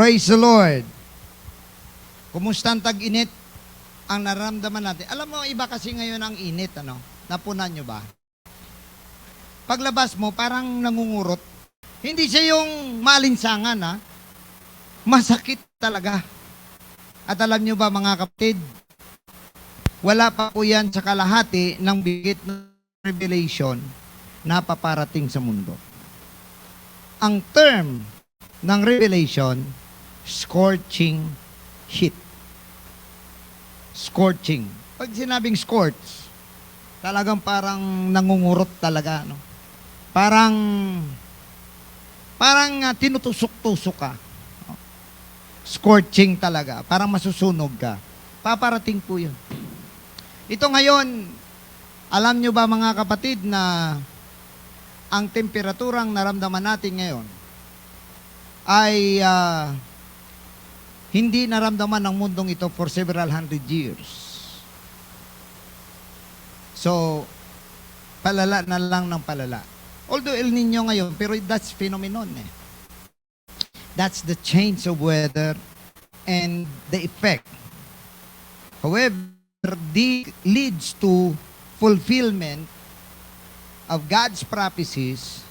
Praise the Lord. Kumusta ang tag-init ang nararamdaman natin? Alam mo, iba kasi ngayon ang init, ano? Napunan nyo ba? Paglabas mo, parang nangungurot. Hindi siya yung malinsangan, ha? Masakit talaga. At alam nyo ba, mga kapatid, wala pa po yan sa kalahati ng bigit na revelation na paparating sa mundo. Ang term ng revelation, scorching heat. Scorching. Pag sinabing scorch, talagang parang nangungurot talaga, no? Parang tinutusok-tusok ka. Scorching talaga. Parang masusunog ka. Paparating po yun. Ito ngayon, alam nyo ba mga kapatid na ang temperaturang naramdaman natin ngayon ay hindi naramdaman ng mundong ito for several hundred years. So, palala na lang ng palala. Although El Nino ngayon, pero that's phenomenon eh. That's the change of weather and the effect. However, this leads to fulfillment of God's prophecies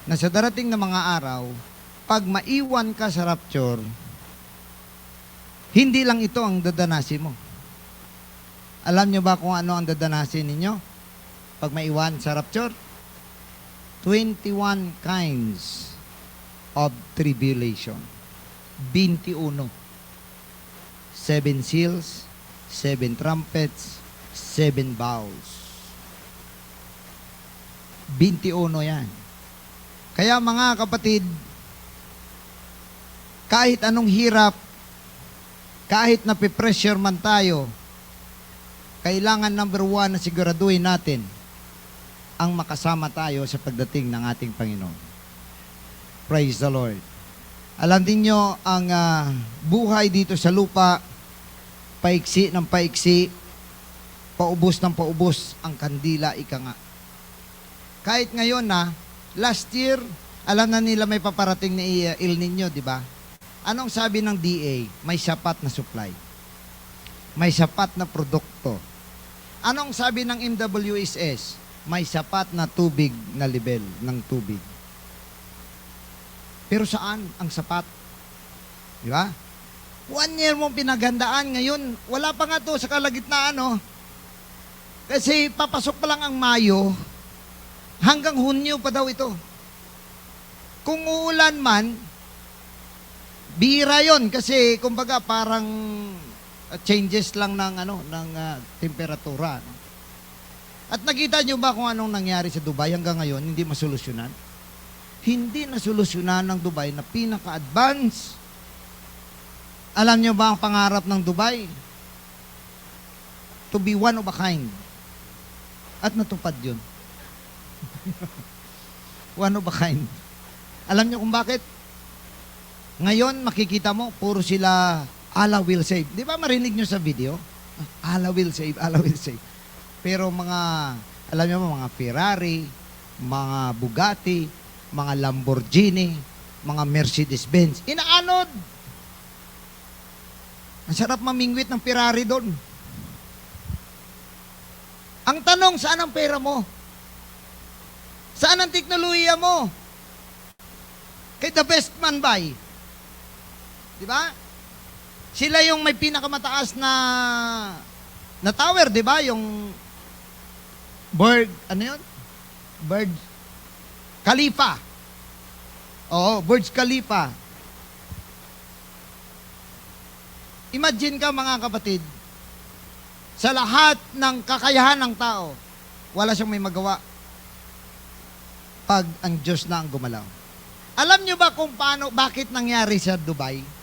na sa darating na mga araw, pag maiwan ka sa rapture, hindi lang ito ang dadanasin mo. Alam nyo ba kung ano ang dadanasin ninyo? Pag maiwan sa rapture? 21 kinds of tribulation. 21. 7 seals, 7 trumpets, 7 bowls. 21 yan. Kaya mga kapatid, kahit anong hirap, kahit napipressure man tayo, kailangan number 1 na siguraduhin natin ang makasama tayo sa pagdating ng ating Panginoon. Praise the Lord. Alam niyo ang buhay dito sa lupa, paiksi ng paiksi, paubos ng paubos ang kandila, ika nga. Kahit ngayon last year, alam na nila may paparating na El Nino, di ba? Anong sabi ng DA? May sapat na supply. May sapat na produkto. Anong sabi ng MWSS? May sapat na tubig na level ng tubig. Pero saan ang sapat? Di ba? 1 year mong pinaghandaan, ngayon, wala pa nga to sa kalagitnaan, no? Kasi papasok pa lang ang Mayo, hanggang Hunyo pa daw ito. Kung uulan man, bihira yon kasi kumbaga parang changes lang ng temperatura. No? At nakita nyo ba kung anong nangyari sa Dubai hanggang ngayon, hindi masolusyonan? Hindi nasolusyonan ng Dubai na pinaka-advance. Alam nyo ba ang pangarap ng Dubai? To be one of a kind. At natupad yun. One of a kind. Alam nyo kung bakit? Ngayon, makikita mo, puro sila, Allah will save. Di ba marinig nyo sa video? Allah will save, Allah will save. Pero alam nyo mga Ferrari, mga Bugatti, mga Lamborghini, mga Mercedes-Benz, inaanod. Ang sarap mamingwit ng Ferrari doon. Ang tanong, saan ang pera mo? Saan ang teknolohiya mo? Kay the best man buy. Di ba? Sila yung may pinakamataas na tower, di ba? Yung Burj Khalifa. Oo, Burj Khalifa. Imagine ka mga kapatid, sa lahat ng kakayahan ng tao, wala siyang may magawa pag ang Diyos na ang gumalaw. Alam nyo ba kung paano, bakit nangyari sa Dubai?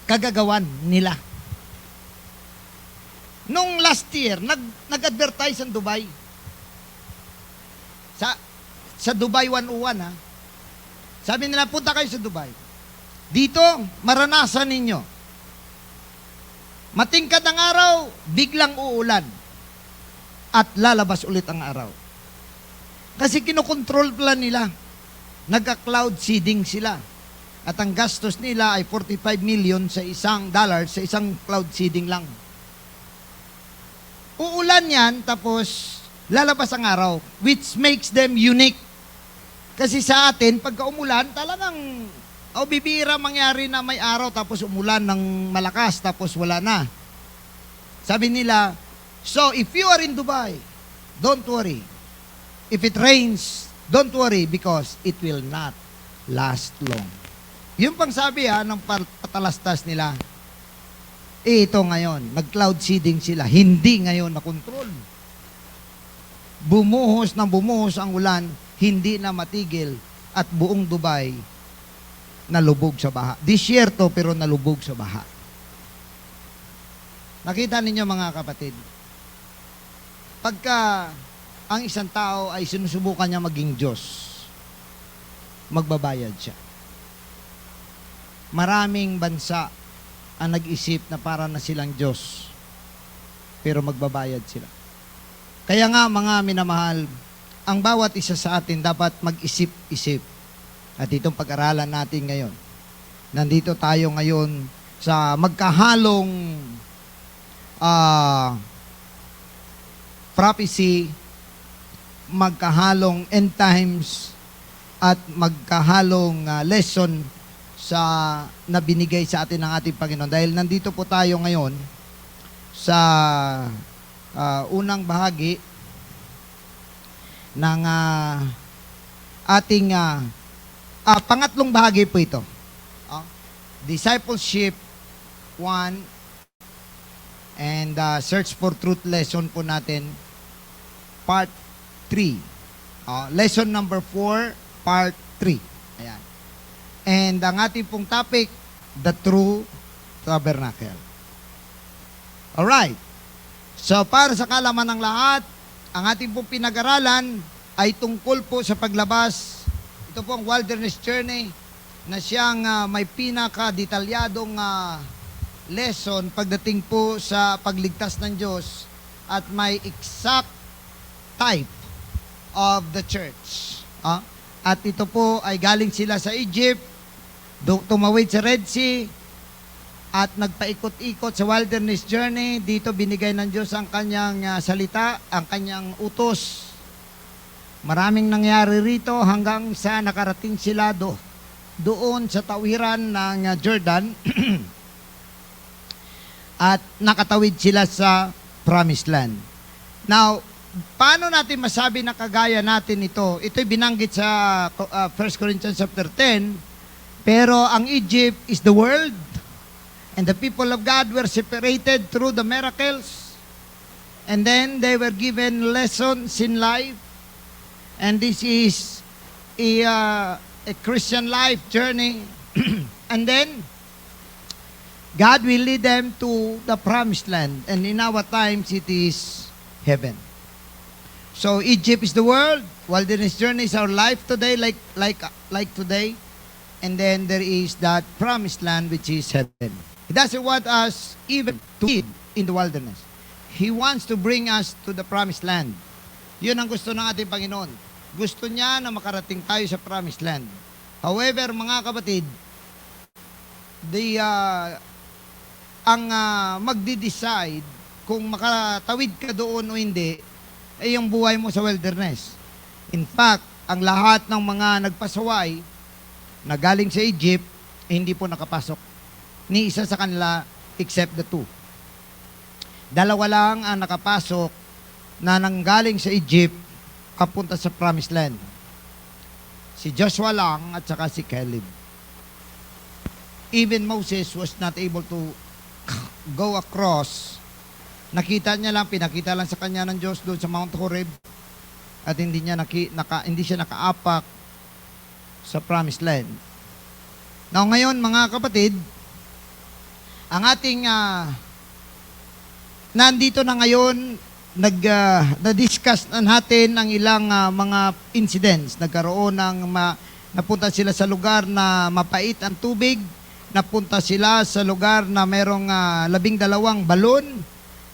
Kagagawan nila. Nung last year, nag-advertise ang Dubai. Sa Dubai 101, sabi nila, punta kayo sa Dubai. Dito, maranasan ninyo. Matingkad ang araw, biglang uulan. At lalabas ulit ang araw. Kasi kinokontrol plan nila. Nagka-cloud seeding sila. At ang gastos nila ay 45 million sa $1 sa isang cloud seeding lang. Uulan yan, tapos lalabas ang araw, which makes them unique. Kasi sa atin, pagka umulan, talagang bibira mangyari na may araw, tapos umulan ng malakas, tapos wala na. Sabi nila, so if you are in Dubai, don't worry. If it rains, don't worry because it will not last long. Yung pang sabi ng patalastas nila, ito ngayon, nag-cloud seeding sila, hindi ngayon na-control. Bumuhos ng bumuhos ang ulan, hindi na matigil, at buong Dubai nalubog sa baha. Disyerto pero nalubog sa baha. Nakita ninyo mga kapatid, pagka ang isang tao ay sinusubukan niya maging Diyos, magbabayad siya. Maraming bansa ang nag-isip na para na silang Diyos, pero magbabayad sila. Kaya nga mga minamahal, ang bawat isa sa atin dapat mag-isip-isip. At itong pag-aralan natin ngayon, nandito tayo ngayon sa magkahalong prophecy, magkahalong end times, at magkahalong lesson na binigay sa atin ng ating Panginoon. Dahil nandito po tayo ngayon sa unang bahagi ng ating pangatlong bahagi po ito. Discipleship 1 and Search for Truth lesson po natin, part 3. Lesson number 4, part 3. Ayan. And ang ating pong topic, the true tabernacle. Alright. So, para sa kalaman ng lahat, ang ating pong pinag-aralan ay tungkol po sa paglabas. Ito po ang wilderness journey na siyang may pinaka-detalyadong lesson pagdating po sa pagligtas ng Diyos at may exact type of the church. At ito po ay galing sila sa Egypt, tumawid sa Red Sea, at nagpaikot-ikot sa wilderness journey. Dito binigay ng Diyos ang kanyang salita, ang kanyang utos. Maraming nangyari rito hanggang sa nakarating sila doon sa tawiran ng Jordan at nakatawid sila sa Promised Land. Now, paano natin masabi na kagaya natin ito? Ito'y binanggit sa 1 Corinthians chapter 10, pero ang Egypt is the world, and the people of God were separated through the miracles, and then they were given lessons in life, and this is a Christian life journey, and then God will lead them to the Promised Land, and in our times it is heaven. So Egypt is the world, wilderness journey is our life today, like today. And then there is that Promised Land, which is heaven. He doesn't want us even to live in the wilderness. He wants to bring us to the Promised Land. Yun ang gusto ng ating Panginoon. Gusto niya na makarating tayo sa Promised Land. However, mga kapatid, ang magdi-decide kung makatawid ka doon o hindi, ay yung buhay mo sa wilderness. In fact, ang lahat ng mga nagpasaway na galing sa Egypt, hindi po nakapasok. Ni isa sa kanila, except the two. Dalawa lang ang nakapasok na nanggaling sa Egypt, kapunta sa Promised Land. Si Joshua lang at saka si Caleb. Even Moses was not able to go across. Nakita niya lang, pinakita lang sa kanya ng Diyos doon sa Mount Horeb, at hindi siya nakaapak sa Promised Land. Now ngayon mga kapatid, ang ating nandito na ngayon, na-discuss na natin ang ilang mga incidents. Nagkaroon ng napunta sila sa lugar na mapait ang tubig, napunta sila sa lugar na merong 12 balon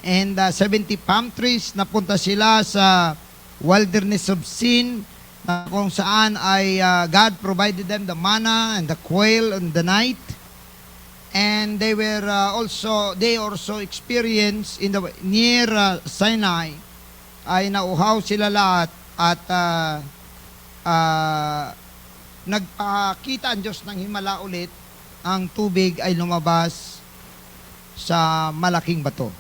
and 70 palm trees, napunta sila sa wilderness of sin, kung saan ay God provided them the manna and the quail on the night. And they also experienced in the near Sinai ay nauhaw sila lahat at nagpakita ang Diyos ng himala ulit, ang tubig ay lumabas sa malaking bato.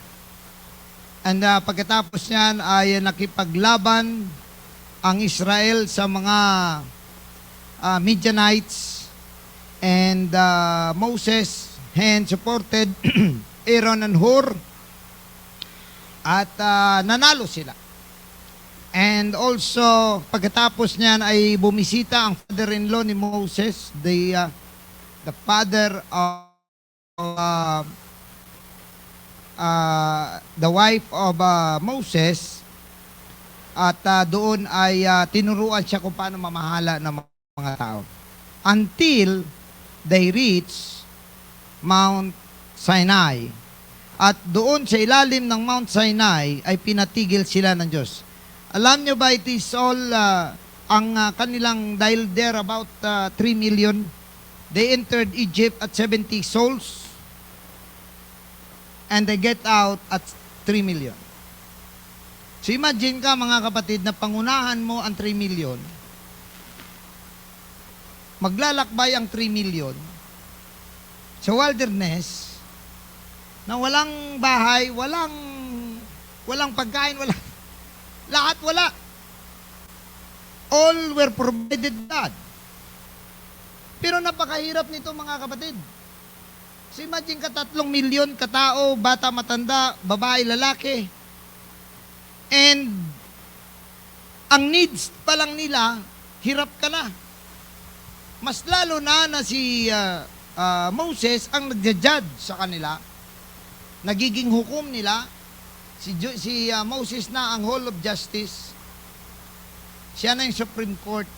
And pagkatapos niyan ay nakipaglaban ang Israel sa mga Midianites, and Moses hand supported Aaron and Hur at nanalo sila. And also, pagkatapos niyan ay bumisita ang father-in-law ni Moses, the father of the wife of Moses, at doon ay tinuruan siya kung paano mamahala ng mga tao. Until they reach Mount Sinai. At doon sa ilalim ng Mount Sinai ay pinatigil sila ng Diyos. Alam nyo ba, it is all, ang kanilang, dahil there about 3 million, they entered Egypt at 70 souls, and they get out at 3 million. So imagine ka mga kapatid na pangunahan mo ang 3 million, maglalakbay ang 3 million sa wilderness na walang bahay, walang pagkain, lahat wala. All were provided God. Pero napakahirap nito mga kapatid. So imagine ka 3 milyon katao, bata, matanda, babae, lalaki. And ang needs pa lang nila, hirap ka na. Mas lalo na si Moses ang nagja-judge sa kanila. Nagiging hukom nila. Si Moses na ang Hall of Justice. Siya na yung Supreme Court.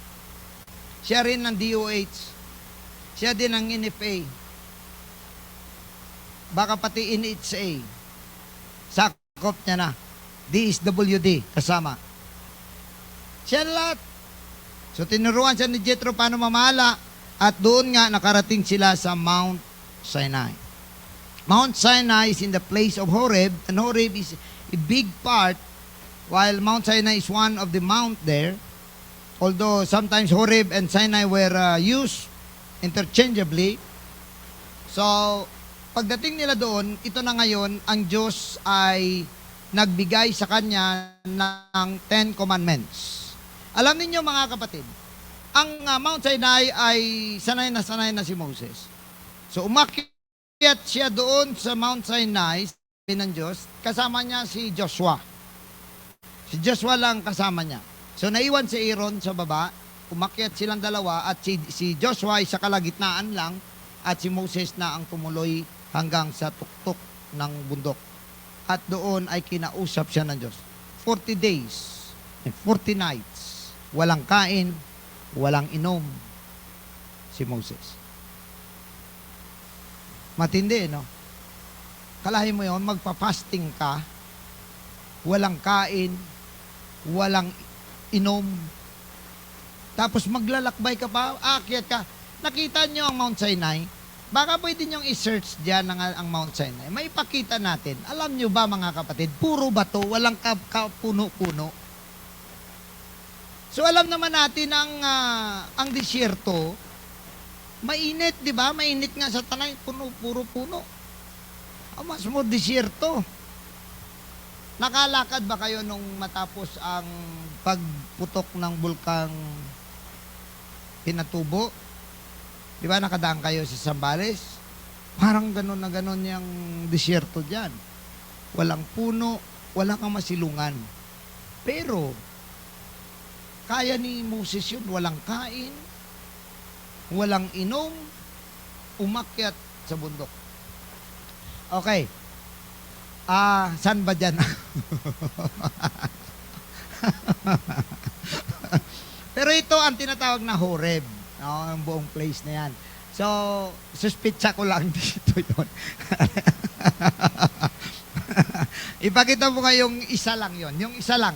Siya rin ang DOH. Siya din ang NFA. Baka pati NHA. Sakop niya na. DSWD kasama. Siya lahat. So tinuruan siya ni Jethro paano mamahala, at doon nga nakarating sila sa Mount Sinai. Mount Sinai is in the place of Horeb, and Horeb is a big part, while Mount Sinai is one of the mount there. Although sometimes Horeb and Sinai were used interchangeably. So, pagdating nila doon, ito na ngayon, ang Diyos ay nagbigay sa kanya ng 10 Commandments. Alam niyo mga kapatid, ang Mount Sinai ay sanay na si Moses. So umakyat siya doon sa Mount Sinai, sabi ng Diyos, kasama niya si Joshua. Si Joshua lang kasama niya. So naiwan si Aaron sa baba, umakyat silang dalawa, at si Joshua ay sa kalagitnaan lang, at si Moses na ang tumuloy hanggang sa tuktok ng bundok. At doon ay kinausap siya ng Diyos. 40 days and 40 nights, walang kain, walang inom si Moses. Matindi, no? Kalahin mo yon, magpa-fasting ka, walang kain, walang inom, tapos maglalakbay ka pa, aakyat ka. Nakita nyo ang Mount Sinai? Baka pwede nyo i-search dyan ang Mount Sinai. May ipakita natin. Alam nyo ba mga kapatid, puro bato, walang puno-puno. So alam naman natin ang disyerto, mainit, di ba? Mainit nga sa tanay, puro puno. Mas mo disyerto. Nakalakad ba kayo nung matapos ang pagputok ng bulkang Pinatubo? Di ba nakadaan kayo sa Zambales? Parang gano'n na gano'n yung disyerto dyan. Walang puno, walang kamasilungan. Pero, kaya ni Moses yun, walang kain, walang inom, umakyat sa bundok. Okay. Saan ba dyan? Pero ito ang tinatawag na Horeb. Ang buong place na yan. So, suspitsa ko lang dito yun. Ipakita mo kayong isa lang yon. Yung isa lang.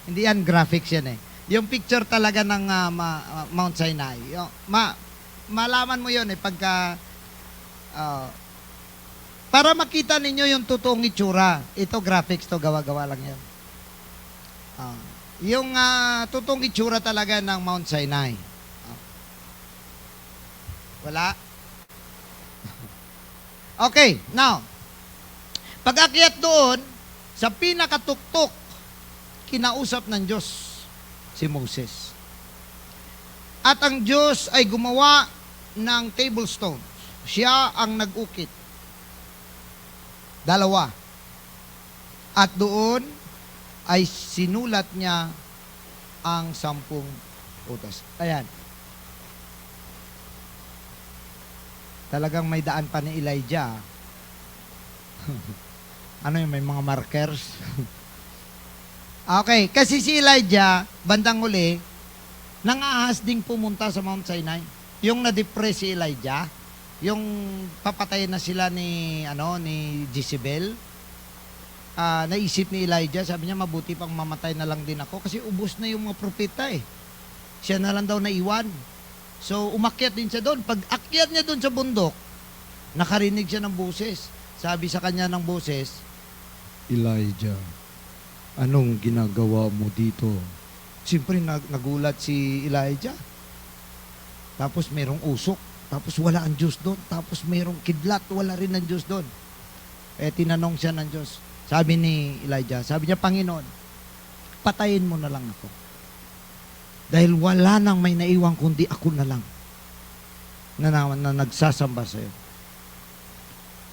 Hindi yan graphics yan eh. Yung picture talaga ng Mount Sinai. Malaman mo yun pagka para makita ninyo yung totoong itsura. Ito graphics to, gawa-gawa lang yan. Yung totoong itsura talaga ng Mount Sinai. Wala? Okay, now, pag-akyat doon, sa pinakatuktok, kinausap ng Diyos si Moses. At ang Diyos ay gumawa ng tablestone. Siya ang nag-ukit. 2. At doon ay sinulat niya ang 10 utos. Ayan. Talagang may daan pa ni Elijah. Ano yun, may mga markers? Okay, kasi si Elijah, bandang uli, nangahas ding pumunta sa Mount Sinai. Yung na-depress si Elijah, yung papatayin na sila ni Jezebel, naisip ni Elijah, sabi niya, mabuti pang mamatay na lang din ako kasi ubos na yung mga propeta eh. Siya na lang daw naiwan. So, umakyat din siya doon. Pag akyat niya doon sa bundok, nakarinig siya ng boses. Sabi sa kanya ng boses, Elijah, anong ginagawa mo dito? Siyempre, nagulat si Elijah. Tapos merong usok. Tapos wala ang Diyos doon. Tapos merong kidlat. Wala rin ang Diyos doon. Tinanong siya ng Diyos. Sabi ni Elijah, sabi niya, Panginoon, patayin mo na lang ako. Dahil wala nang may naiwang kundi ako na lang na nagsasamba sa iyo.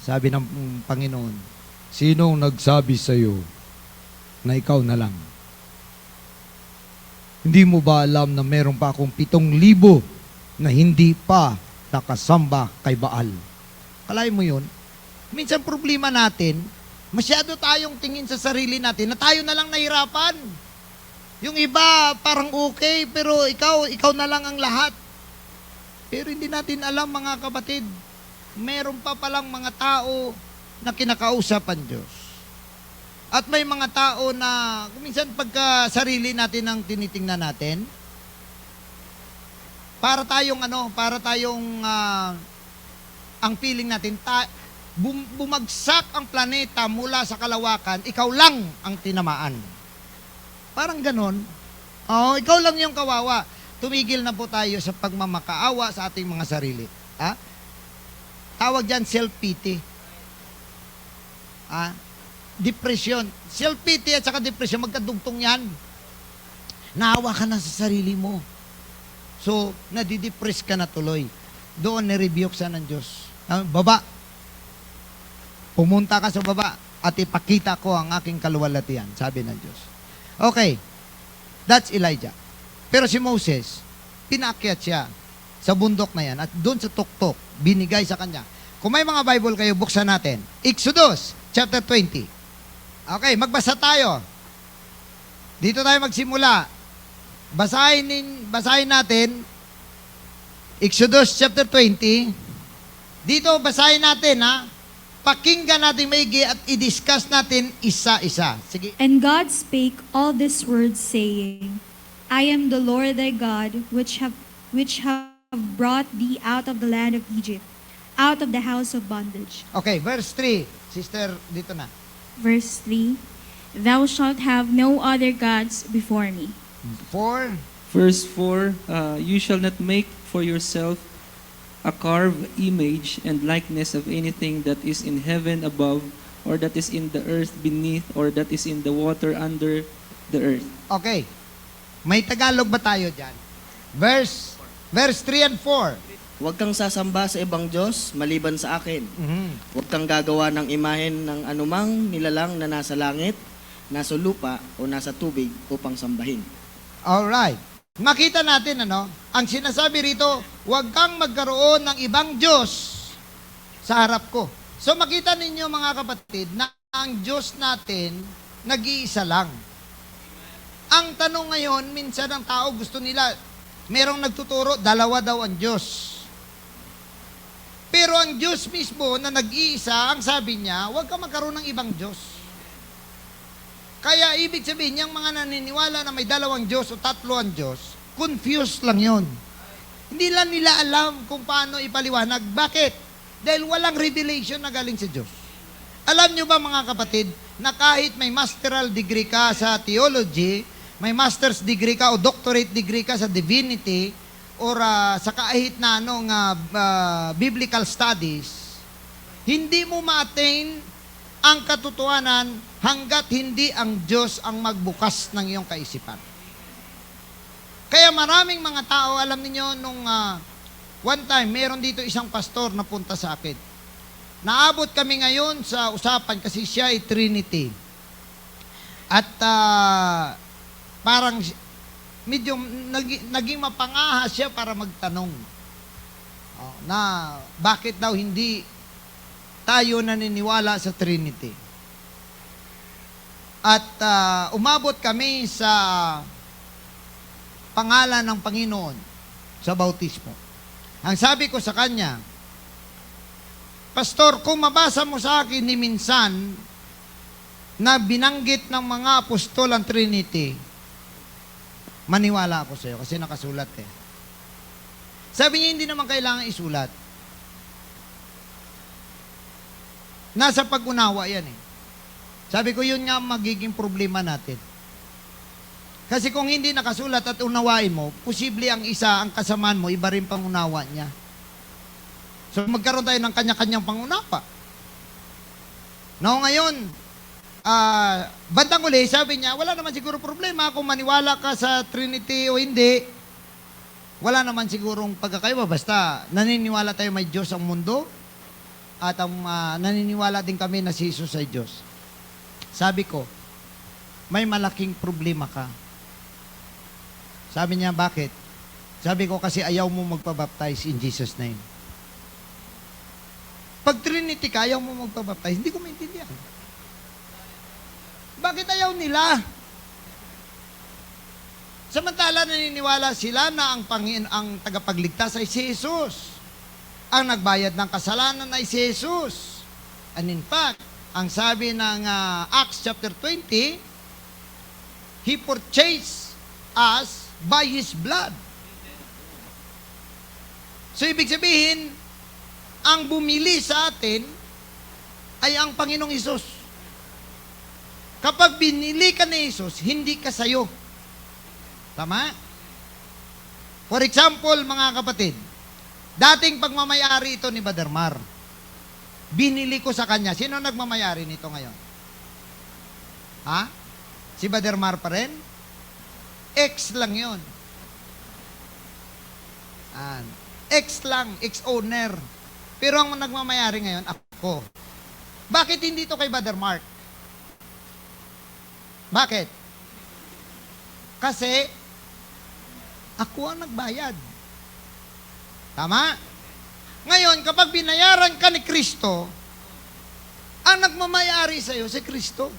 Sabi ng Panginoon, sinong nagsabi sa iyo na ikaw na lang? Hindi mo ba alam na meron pa akong 7,000 na hindi pa nakasamba kay Baal? Kalahin mo yun? Minsan problema natin, masyado tayong tingin sa sarili natin na tayo na lang nahirapan. Yung iba parang okay, pero ikaw na lang ang lahat. Pero hindi natin alam, mga kapatid, meron pa palang mga tao na kinakausap ang Diyos. At may mga tao na, minsan pagka sarili natin ang tinitingnan natin, para tayong ang feeling natin, bumagsak ang planeta mula sa kalawakan, ikaw lang ang tinamaan. Parang ganon. Ikaw lang yung kawawa. Tumigil na po tayo sa pagmamakaawa sa ating mga sarili. Tawag dyan self-pity. Depression. Self-pity at saka depression, magkadugtong yan. Naawa ka na sa sarili mo. So, nadidepress ka na tuloy. Doon nirebuke sa ng Diyos. Baba. Pumunta ka sa baba at ipakita ko ang aking kaluwalhatian, sabi ng Diyos. Okay, that's Elijah. Pero si Moses, pinaakyat siya sa bundok na yan at doon sa tuktok, binigay sa kanya. Kung may mga Bible kayo, buksan natin. Exodus, chapter 20. Okay, magbasa tayo. Dito tayo magsimula. Basahin natin, Exodus chapter 20. Dito, basahin natin, pakinggan natin maigi at i-discuss natin isa-isa. Sige. And God spake all these words, saying, I am the Lord thy God, which have brought thee out of the land of Egypt, out of the house of bondage. Okay, verse 3. Sister, dito na. Verse 3, Thou shalt have no other gods before me. 4. Verse 4, you shall not make for yourself a carved image and likeness of anything that is in heaven above, or that is in the earth beneath, or that is in the water under the earth. Okay. May Tagalog ba tayo dyan? Verse 3 and 4. Huwag kang sasamba sa ibang Diyos maliban sa akin. Huwag kang gagawa ng imahen ng anumang nilalang na nasa langit, nasa lupa, o nasa tubig upang sambahin. Alright. Makita natin, ang sinasabi rito, huwag kang magkaroon ng ibang Diyos sa harap ko. So makita ninyo, mga kapatid, na ang Diyos natin, nag-iisa lang. Ang tanong ngayon, minsan ang tao gusto nila, merong nagtuturo, 2 daw ang Diyos. Pero ang Diyos mismo na nag-iisa, ang sabi niya, huwag kang magkaroon ng ibang Diyos. Kaya Kaya ibig sabihin, yung mga naniniwala na may dalawang Diyos o tatlo ang Diyos, confused lang yon. Hindi lang nila alam kung paano ipaliwanag. Bakit? Dahil walang revelation na galing sa Diyos. Alam nyo ba mga kapatid, na kahit may masteral degree ka sa theology, may master's degree ka o doctorate degree ka sa divinity, or sa kahit na biblical studies, hindi mo ma-attain ang katotohanan hanggat hindi ang Diyos ang magbukas ng iyong kaisipan. Kaya maraming mga tao, alam niyo nung one time, meron dito isang pastor na punta sa akin. Naabot kami ngayon sa usapan kasi siya ay Trinity. At parang medyo naging mapangahas siya para magtanong na bakit daw hindi tayo naniniwala sa Trinity. At umabot kami sa pangalan ng Panginoon sa bautismo. Ang sabi ko sa kanya, Pastor, kung mabasa mo sa akin ni minsan na binanggit ng mga apostol ang Trinity, maniwala ako sa iyo kasi nakasulat eh. Sabi niya, hindi naman kailangan isulat. Nasa pag-unawa yan eh. Sabi ko, yun nga magiging problema natin. Kasi kung hindi nakasulat at unawain mo, posible ang isa, ang kasamaan mo, iba rin pangunawa niya. So magkaroon tayo ng kanya-kanyang pangunawa. No, ngayon, bandang uli, sabi niya, wala naman siguro problema kung maniwala ka sa Trinity o hindi. Wala naman sigurong pagkakaiba. Basta naniniwala tayo may Diyos ang mundo at naniniwala din kami na si Jesus ay Diyos. Sabi ko, may malaking problema ka. Sabi niya, bakit? Sabi ko, kasi ayaw mo magpabaptize in Jesus' name. Pag Trinity ka, ayaw mo magpabaptize. Hindi ko maintindihan. Bakit ayaw nila? Samantala naniniwala sila na ang tagapagligtas ay si Jesus. Ang nagbayad ng kasalanan ay si Jesus. And in fact, ang sabi ng Acts chapter 20, He purchased us by His blood. So ibig sabihin, ang bumili sa atin ay ang Panginoong Hesus. Kapag binili ka ni Jesus, hindi ka sayo. Tama? For example, mga kapatid, dating pagmamayari ito ni Brother Mar. Binili ko sa kanya. Sino nagmamayari nito ngayon? Ha? Si Brother Mar pa rin? Ex lang yun. Ex lang, ex-owner. Pero ang nagmamayari ngayon, ako. Bakit hindi ito kay Brother Mark? Bakit? Kasi, ako ang nagbayad. Tama? Ngayon, kapag binayaran ka ni Kristo, ang nagmamayari sa iyo si Kristo.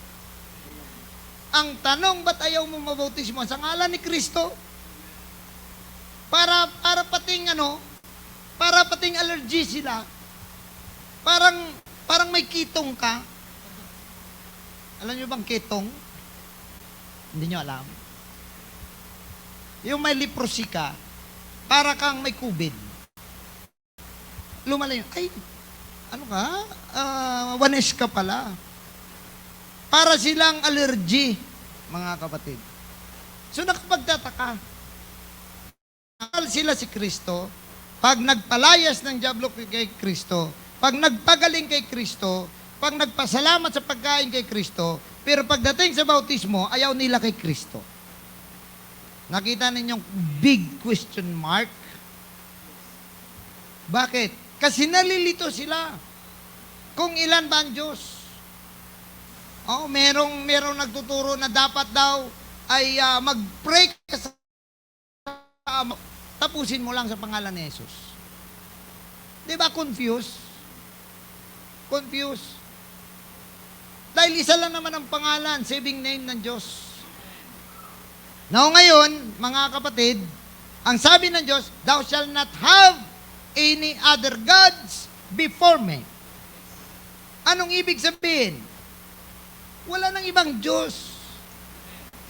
Ang tanong, ba't ayaw mo mabautismo sa ngalan ni Kristo? Para pating allergy sila. Parang may kitong ka. Alam niyo bang kitong? Hindi niyo alam. Yung may leprosy ka, para kang may COVID. Lumalayo, ay, ano ka? Wanes ka pala. Para silang allergy, mga kapatid. So nakapagtataka. Akal sila si Kristo, pag nagpalayas ng diablo kay Kristo, pag nagpagaling kay Kristo, pag nagpasalamat sa pagkain kay Kristo, pero pagdating sa bautismo, ayaw nila kay Kristo. Nakita ninyong big question mark? Bakit? Kasi nalilito sila. Kung ilan ba ang Diyos? Merong nagtuturo na dapat daw ay mag-pray ka sa tapusin mo lang sa pangalan ni Jesus. Di ba confused? Confused. Dahil isa lang naman ang pangalan, saving name ng Diyos. Now ngayon, mga kapatid, ang sabi ng Diyos, thou shalt not have any other gods before me. Anong ibig sabihin? Wala nang ibang Diyos.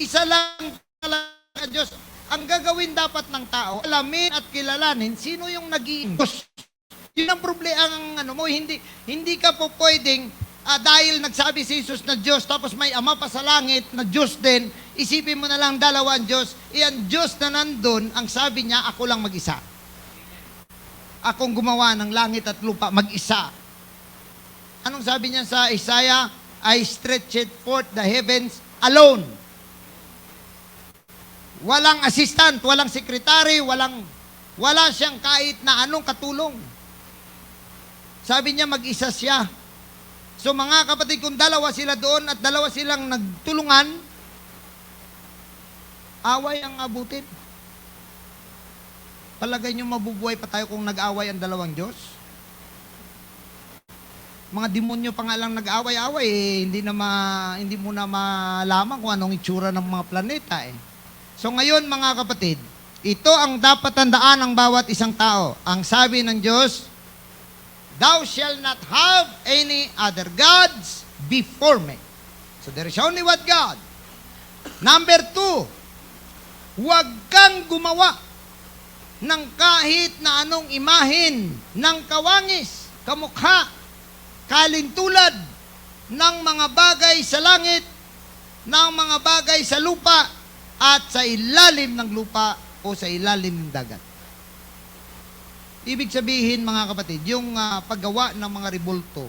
Isa lang talaga Diyos. Ang gagawin dapat ng tao, alamin at kilalanin sino yung naging Diyos. Yun ang problema, ang ano mo, hindi ka po pwedeng, dahil nagsabi si Jesus na Diyos, tapos may Ama pa sa langit na Diyos din, isipin mo na lang dalawa ang Diyos. Iyan Diyos na nandun, ang sabi niya, ako lang mag-isa. Akong gumawa ng langit at lupa, mag-isa. Anong sabi niya sa Isaiah? I stretched forth the heavens alone. Walang assistant, walang sekretary, wala siyang kahit na anong katulong. Sabi niya, mag-isa siya. So mga kapatid, kung dalawa sila doon at dalawa silang nagtulungan, away ang abutin. Palagay niyo mabubuhay pa tayo kung nag-away ang dalawang Diyos? Mga demonyo pa nga lang nag-away-away, hindi mo na malaman kung anong itsura ng mga planeta eh. So ngayon mga kapatid, ito ang dapat tandaan ng bawat isang tao. Ang sabi ng Diyos, thou shalt not have any other gods before me. So there is only one God. Number 2, huwag kang gumawa ng kahit na anong imahin ng kawangis, kamukha, kalintulad ng mga bagay sa langit, ng mga bagay sa lupa, at sa ilalim ng lupa o sa ilalim ng dagat. Ibig sabihin mga kapatid, yung paggawa ng mga rebulto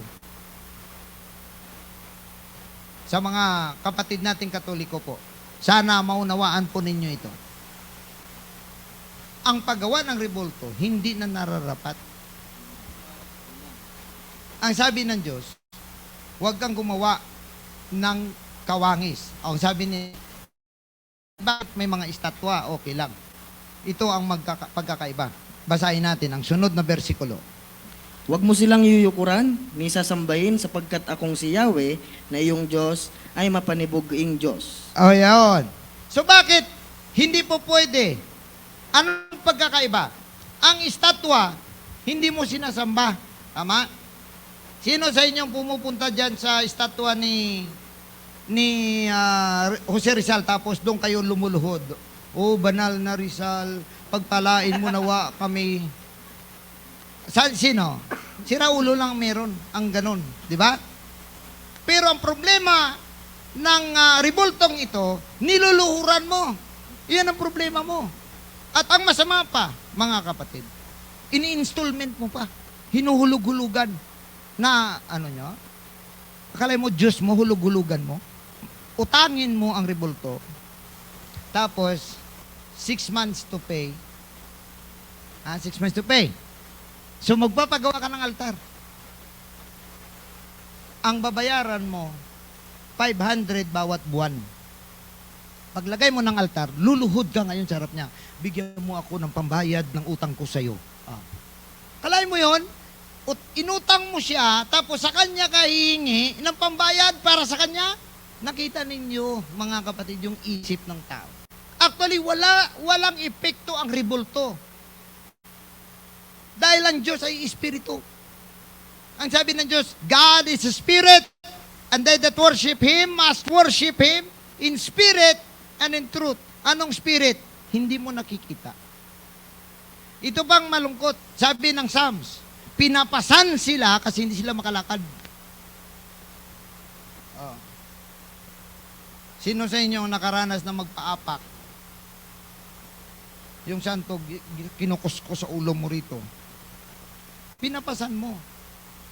sa mga kapatid nating Katoliko po, sana maunawaan po ninyo ito. Ang paggawa ng rebulto, hindi na nararapat. Ang sabi ng Diyos, huwag kang gumawa ng kawangis. Ang sabi ni bakit may mga estatwa? Okay lang. Ito ang pagkakaiba. Basahin natin ang sunod na bersikulo. Huwag mo silang yuyukuran, ni sasambahin, sapagkat akong si Yahweh, na iyong Diyos, ay mapanibuging Diyos. Oh, yun. So bakit hindi po pwede? Anong pagkakaiba? Ang estatwa, hindi mo sinasamba. Tama? Sino sa inyong pumupunta dyan sa estatwa ni Jose Rizal, tapos doon kayo lumuluhod? Oh, banal na Rizal, pagpalain mo nawa kami. Sino? Si Raulo lang meron ang ganun, di ba? Pero ang problema ng rebultong ito, niluluhuran mo. Iyan ang problema mo. At ang masama pa, mga kapatid, ini-installment mo pa. Hinuhulug-hulugan na, akala mo Diyos mo, hulug-hulugan mo. Utangin mo ang rebulto. Tapos, 6 months to pay. 6 months to pay. So, magpapagawa ka ng altar. Ang babayaran mo, 500 bawat buwan. Paglagay mo ng altar, luluhod ka ngayon sa harap niya. Bigyan mo ako ng pambayad ng utang ko sa'yo. Kalahin mo yon, inutang mo siya, tapos sa kanya ka hihingi ng pambayad para sa kanya. Nakita ninyo, mga kapatid, yung isip ng tao. Actually, walang epekto ang rebulto. Dahil ang Diyos ay Espiritu. Ang sabi ng Diyos, God is a Spirit, and they that worship Him must worship Him in spirit and in truth. Anong spirit? Hindi mo nakikita. Ito pang malungkot. Sabi ng Psalms, pinapasan sila kasi hindi sila makalakad. Sino sa inyo ang nakaranas na magpaapak? Yung santo, kinukusko sa ulo mo rito. Pinapasan mo.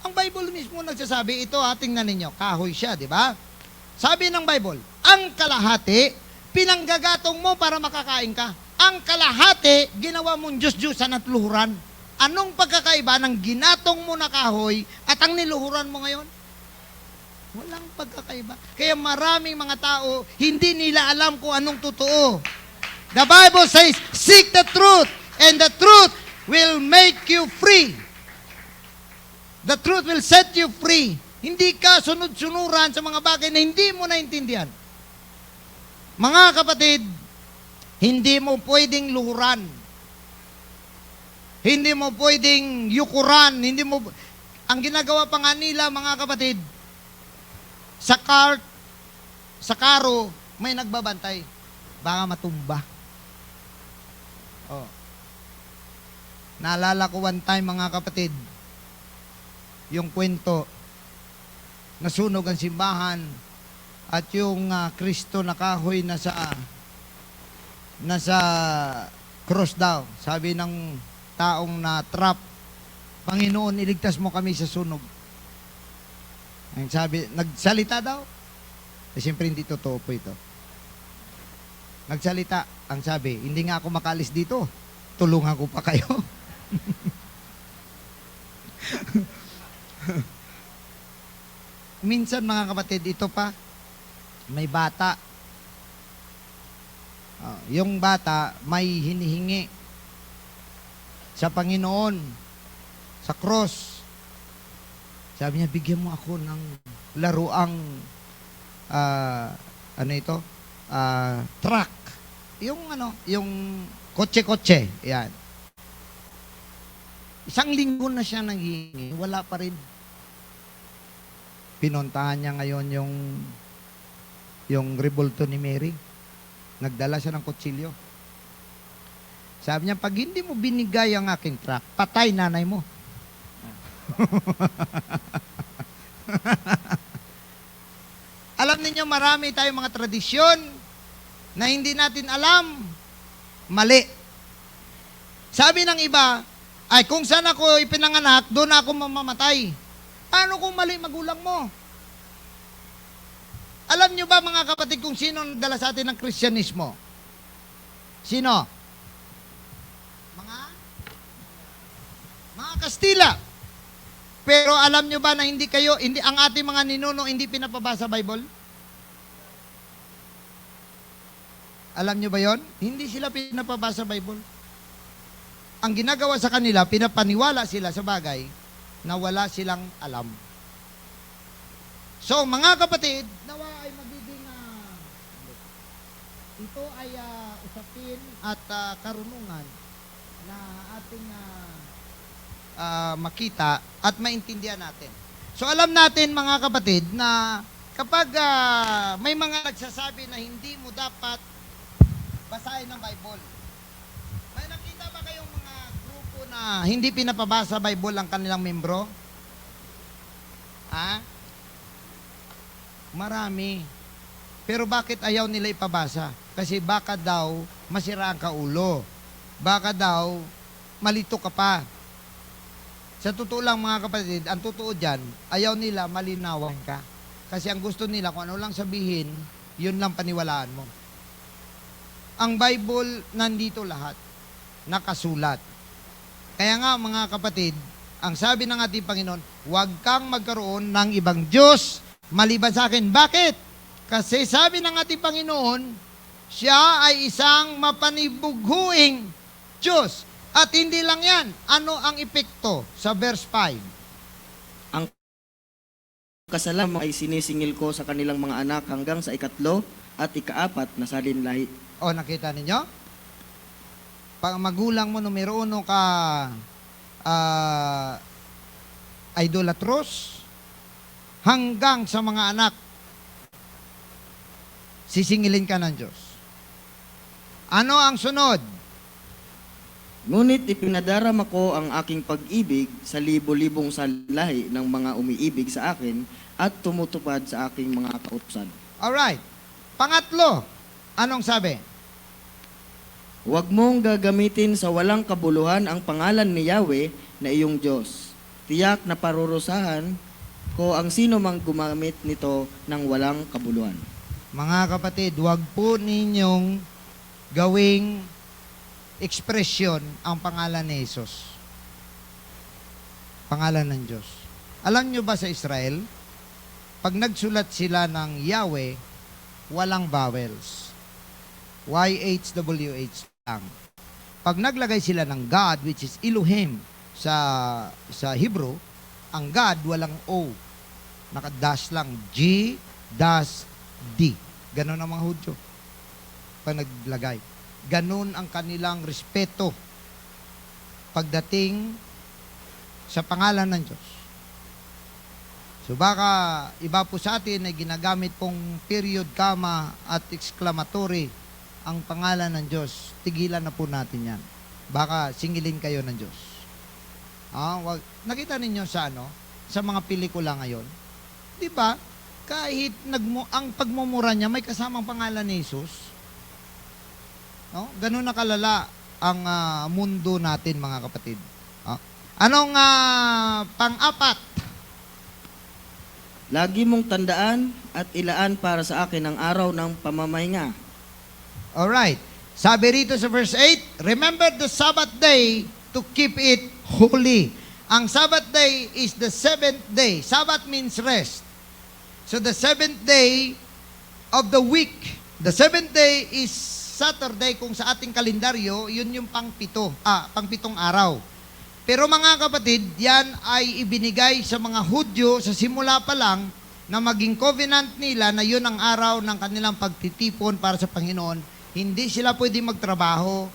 Ang Bible mismo nagsasabi, ito tingnan ninyo, kahoy siya, di ba? Sabi ng Bible, ang kalahati, pinanggagatong mo para makakain ka. Ang kalahati, ginawa mong Diyos-Diyosan at luhuran. Anong pagkakaiba ng ginatong mo na kahoy at ang niluhuran mo ngayon? Walang pagkakaiba. Kaya maraming mga tao, hindi nila alam kung anong totoo. The Bible says, seek the truth, and the truth will make you free. The truth will set you free. Hindi ka sunod-sunuran sa mga bagay na hindi mo naintindihan. Mga kapatid, hindi mo pwedeng luhuran. Hindi mo pwedeng yukuran. Ang ginagawa pa nga nila, mga kapatid, sa cart, sa karo, may nagbabantay. Baka matumba. Oh. Naalala ko one time, mga kapatid, yung kwento, nasunog ang simbahan at yung Kristo na kahoy nasa cross daw. Sabi ng taong na trap, Panginoon, iligtas mo kami sa sunog. Ang sabi, nagsalita daw. Siyempre hindi totoo po ito. Nagsalita, ang sabi, hindi nga ako makalis dito. Tulungan ko pa kayo. Minsan mga kapatid, ito pa, may bata. Yung bata may hinihingi sa Panginoon, sa cross. Sabi niya, bigyan mo ako ng laruang, truck. Yung kotse-kotse. Yan. Isang linggo na siya nanghihingi, wala pa rin. Pinuntahan niya ngayon yung rebulto ni Mary. Nagdala siya ng kutsilyo. Sabi niya, pag hindi mo binigay ang aking truck, patay nanay mo. Alam niyo, marami tayong mga tradisyon na hindi natin alam. Mali. Sabi ng iba, ay kung saan ako ipinanganak, doon ako mamamatay. Paano kung mali magulang mo? Alam niyo ba mga kapatid kung sino nagdala sa atin ng Kristyanismo? Sino? Mga Kastila. Pero alam niyo ba na ang ating mga ninuno hindi pinapabasa Bible? Alam niyo ba yon? Hindi sila pinapabasa Bible. Ang ginagawa sa kanila, pinapaniwala sila sa bagay na wala silang alam. So, mga kapatid, nawa ay magiging ito ay usapin at karunungan na ating makita at maintindihan natin. So, alam natin mga kapatid na kapag may mga nagsasabi na hindi mo dapat basahin ng Bible, may nakita ba kayong mga grupo na hindi pinapabasa Bible ang kanilang membro? Marami. Pero bakit ayaw nila ipabasa? Kasi baka daw masira ang kaulo. Baka daw malito ka pa. Sa totoo lang mga kapatid, ang totoo dyan, ayaw nila malinawan ka. Kasi ang gusto nila, kung ano lang sabihin, yun lang paniwalaan mo. Ang Bible, nandito lahat. Nakasulat. Kaya nga mga kapatid, ang sabi ng ating Panginoon, huwag kang magkaroon ng ibang Diyos maliban sa akin. Bakit? Kasi sabi ng ating Panginoon, siya ay isang mapanibughuing Diyos. At hindi lang yan. Ano ang epekto sa verse 5? Ang kasalanan ay sinisingil ko sa kanilang mga anak hanggang sa 3 at 4 na salinlahi. O, nakita ninyo? Pag magulang mo, numero 1 ka idolatros, hanggang sa mga anak, sisingilin ka ng Diyos. Ano ang sunod? Ngunit ipinadarama ko ang aking pag-ibig sa libo-libong sanlahi ng mga umiibig sa akin at tumutupad sa aking mga kautusan. Alright. Pangatlo, anong sabi? Huwag mong gagamitin sa walang kabuluhan ang pangalan ni Yahweh na iyong Diyos. Tiyak na parurusahan ko ang sino mang gumamit nito ng walang kabuluhan. Mga kapatid, huwag po ninyong gawing ekspresyon ang pangalan ni Jesus. Pangalan ng Diyos. Alam nyo ba sa Israel, pag nagsulat sila ng Yahweh, walang vowels. YHWH lang. Pag naglagay sila ng God, which is Elohim sa Hebrew, ang God walang O. Naka-dash lang. G-D. Ganon ang mga Hudyo. Pag naglagay. Ganon ang kanilang respeto pagdating sa pangalan ng Diyos. So baka iba po sa atin ay ginagamit pong period, comma at exclamatory ang pangalan ng Diyos. Tigilan na po natin yan. Baka singilin kayo ng Diyos. Nakita ninyo sa sa mga pelikula ngayon, di ba? Kahit ang pagmumura niya may kasamang pangalan ni Jesus. No? Ganun na kalala ang mundo natin, mga kapatid. Anong pang-apat? Lagi mong tandaan at ilaan para sa akin ang araw ng pamamahinga. Alright. Sabi rito sa verse 8, remember the Sabbath day to keep it holy. Ang Sabbath day is the seventh day. Sabbath means rest. So the seventh day of the week. The seventh day is Saturday kung sa ating kalendaryo, yun yung pangpitong araw. Pero mga kapatid, yan ay ibinigay sa mga Hudyo sa simula pa lang na maging covenant nila na yun ang araw ng kanilang pagtitipon para sa Panginoon. Hindi sila pwedeng magtrabaho,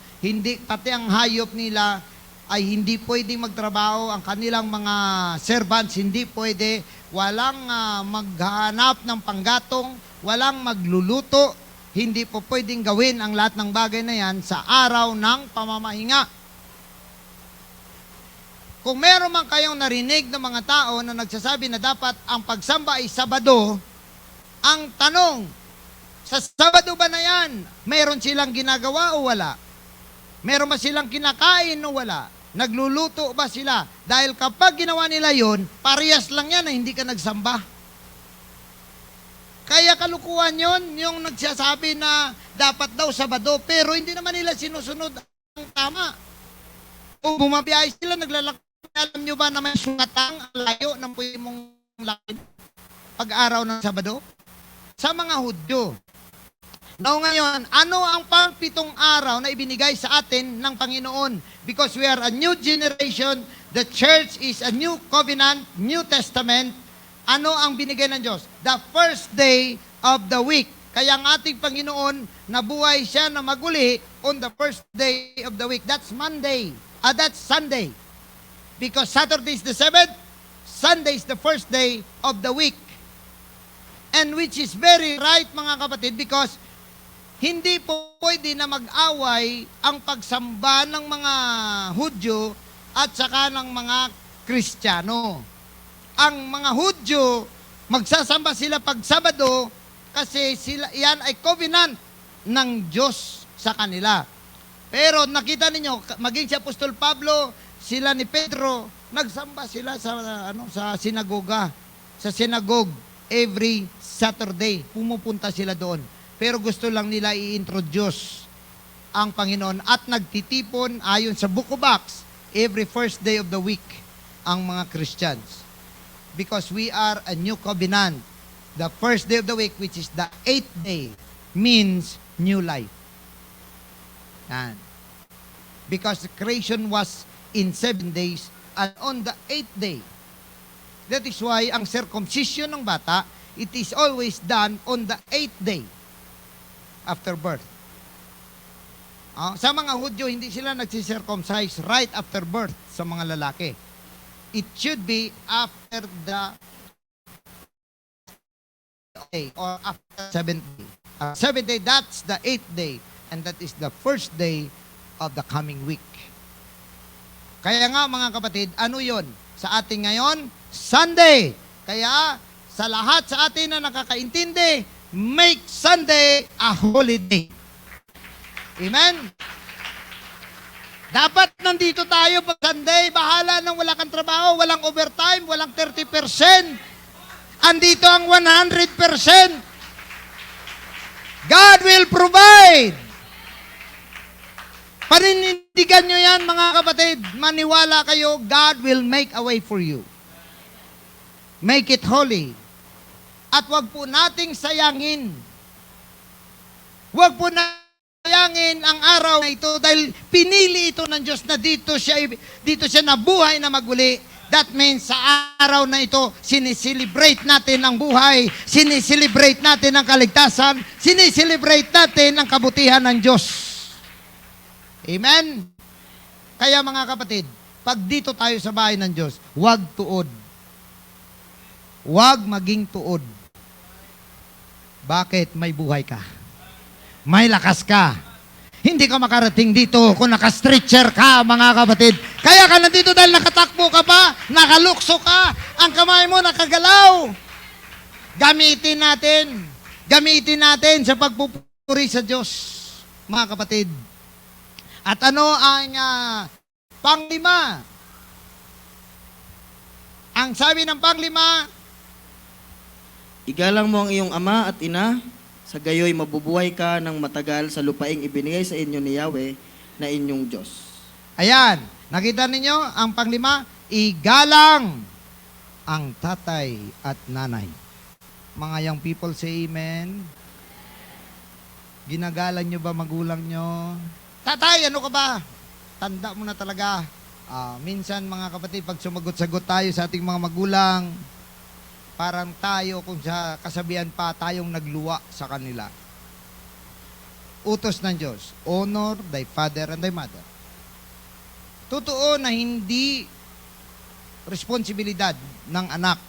pati ang hayop nila ay hindi pwedeng magtrabaho, ang kanilang mga servants hindi pwede, walang maghanap ng panggatong, walang magluluto, hindi po pwedeng gawin ang lahat ng bagay na yan sa araw ng pamamahinga. Kung meron man kayong narinig ng mga tao na nagsasabi na dapat ang pagsamba ay Sabado, ang tanong, sa Sabado ba na yan, meron silang ginagawa o wala? Meron ba silang kinakain o wala? Nagluluto ba sila? Dahil kapag ginawa nila yon, parehas lang yan na hindi ka nagsamba. Kaya kalukuhan yon, yung nagsasabi na dapat daw Sabado, pero hindi naman nila sinusunod ang tama. O bumabiyahe sila, naglalakad. Alam nyo ba na may sungatang layo ng pwede mong lakad pag-araw ng Sabado? Sa mga Hudyo. Now ngayon, ano ang pang-pitong araw na ibinigay sa atin ng Panginoon? Because we are a new generation, the church is a new covenant, New Testament. Ano ang binigay ng Diyos? The first day of the week. Kaya ang ating Panginoon, nabuhay siya na maguli on the first day of the week. That's Monday. That's Sunday. Because Saturday is the seventh, Sunday is the first day of the week. And which is very right, mga kapatid, because hindi po pwede na mag-away ang pagsamba ng mga Hudyo at saka ng mga Kristiyano. Ang mga Hudyo, magsasamba sila pag Sabado kasi yan ay covenant ng Diyos sa kanila. Pero nakita ninyo, maging si Apostol Pablo, sila ni Pedro, nagsamba sila sa sinagoga, sa synagogue every Saturday. Pumupunta sila doon. Pero gusto lang nila i-introduce ang Panginoon at nagtitipon ayon sa Book of Acts every first day of the week ang mga Christians. Because we are a new covenant. The first day of the week, which is the 8th day, means new life. Yan. Because the creation was in 7 days, and on the 8th day. That is why ang circumcision ng bata, it is always done on the 8th day after birth. Sa mga Hudyo, hindi sila nagsisircumcise right after birth sa mga lalaki. It should be after the day or after 7th day. 7th day, that's the 8th day, and that is the first day of the coming week. Kaya nga mga kapatid, ano yon sa ating ngayon? Sunday. Kaya sa lahat sa atin na nakakaintindi, make Sunday a holiday. Amen? Dapat nandito tayo pag Sunday, bahala nang wala kang trabaho, walang overtime, walang 30%. Andito ang 100%. God will provide. Paninindigan nyo yan, mga kapatid. Maniwala kayo, God will make a way for you. Make it holy. At wag po nating sayangin. Wag po sayangin ang araw na ito dahil pinili ito ng Diyos na dito siya nabuhay na maguli. That means sa araw na ito, siniselebrate natin ang buhay, siniselebrate natin ang kaligtasan, siniselebrate natin ang kabutihan ng Diyos. Amen? Kaya mga kapatid, pag dito tayo sa bahay ng Diyos, huwag tuod. Huwag maging tuod. Bakit? May buhay ka. May lakas ka. Hindi ka makarating dito kung naka-stretcher ka, mga kapatid. Kaya ka nandito dahil nakatakbo ka pa, nakalukso ka, ang kamay mo nakagalaw. Gamitin natin sa pagpupuri sa Diyos, mga kapatid. At ano ang panglima? Ang sabi ng panglima, Igalang mo ang iyong ama at ina, sa gayoy mabubuhay ka ng matagal sa lupaing ibinigay sa inyo ni Yahweh na inyong Diyos. ayan, nakita ninyo ang panglima, igalang ang tatay at nanay. Mga young people say amen. Ginagalang nyo ba magulang nyo? Tatay, ano ka ba? Tanda mo na talaga. Minsan mga kapatid, pag sumagot-sagot tayo sa ating mga magulang, parang tayo, kung sa kasabihan pa, tayong nagluwa sa kanila. Utos ng Diyos, honor thy father and thy mother. Totoo na hindi responsibilidad ng anak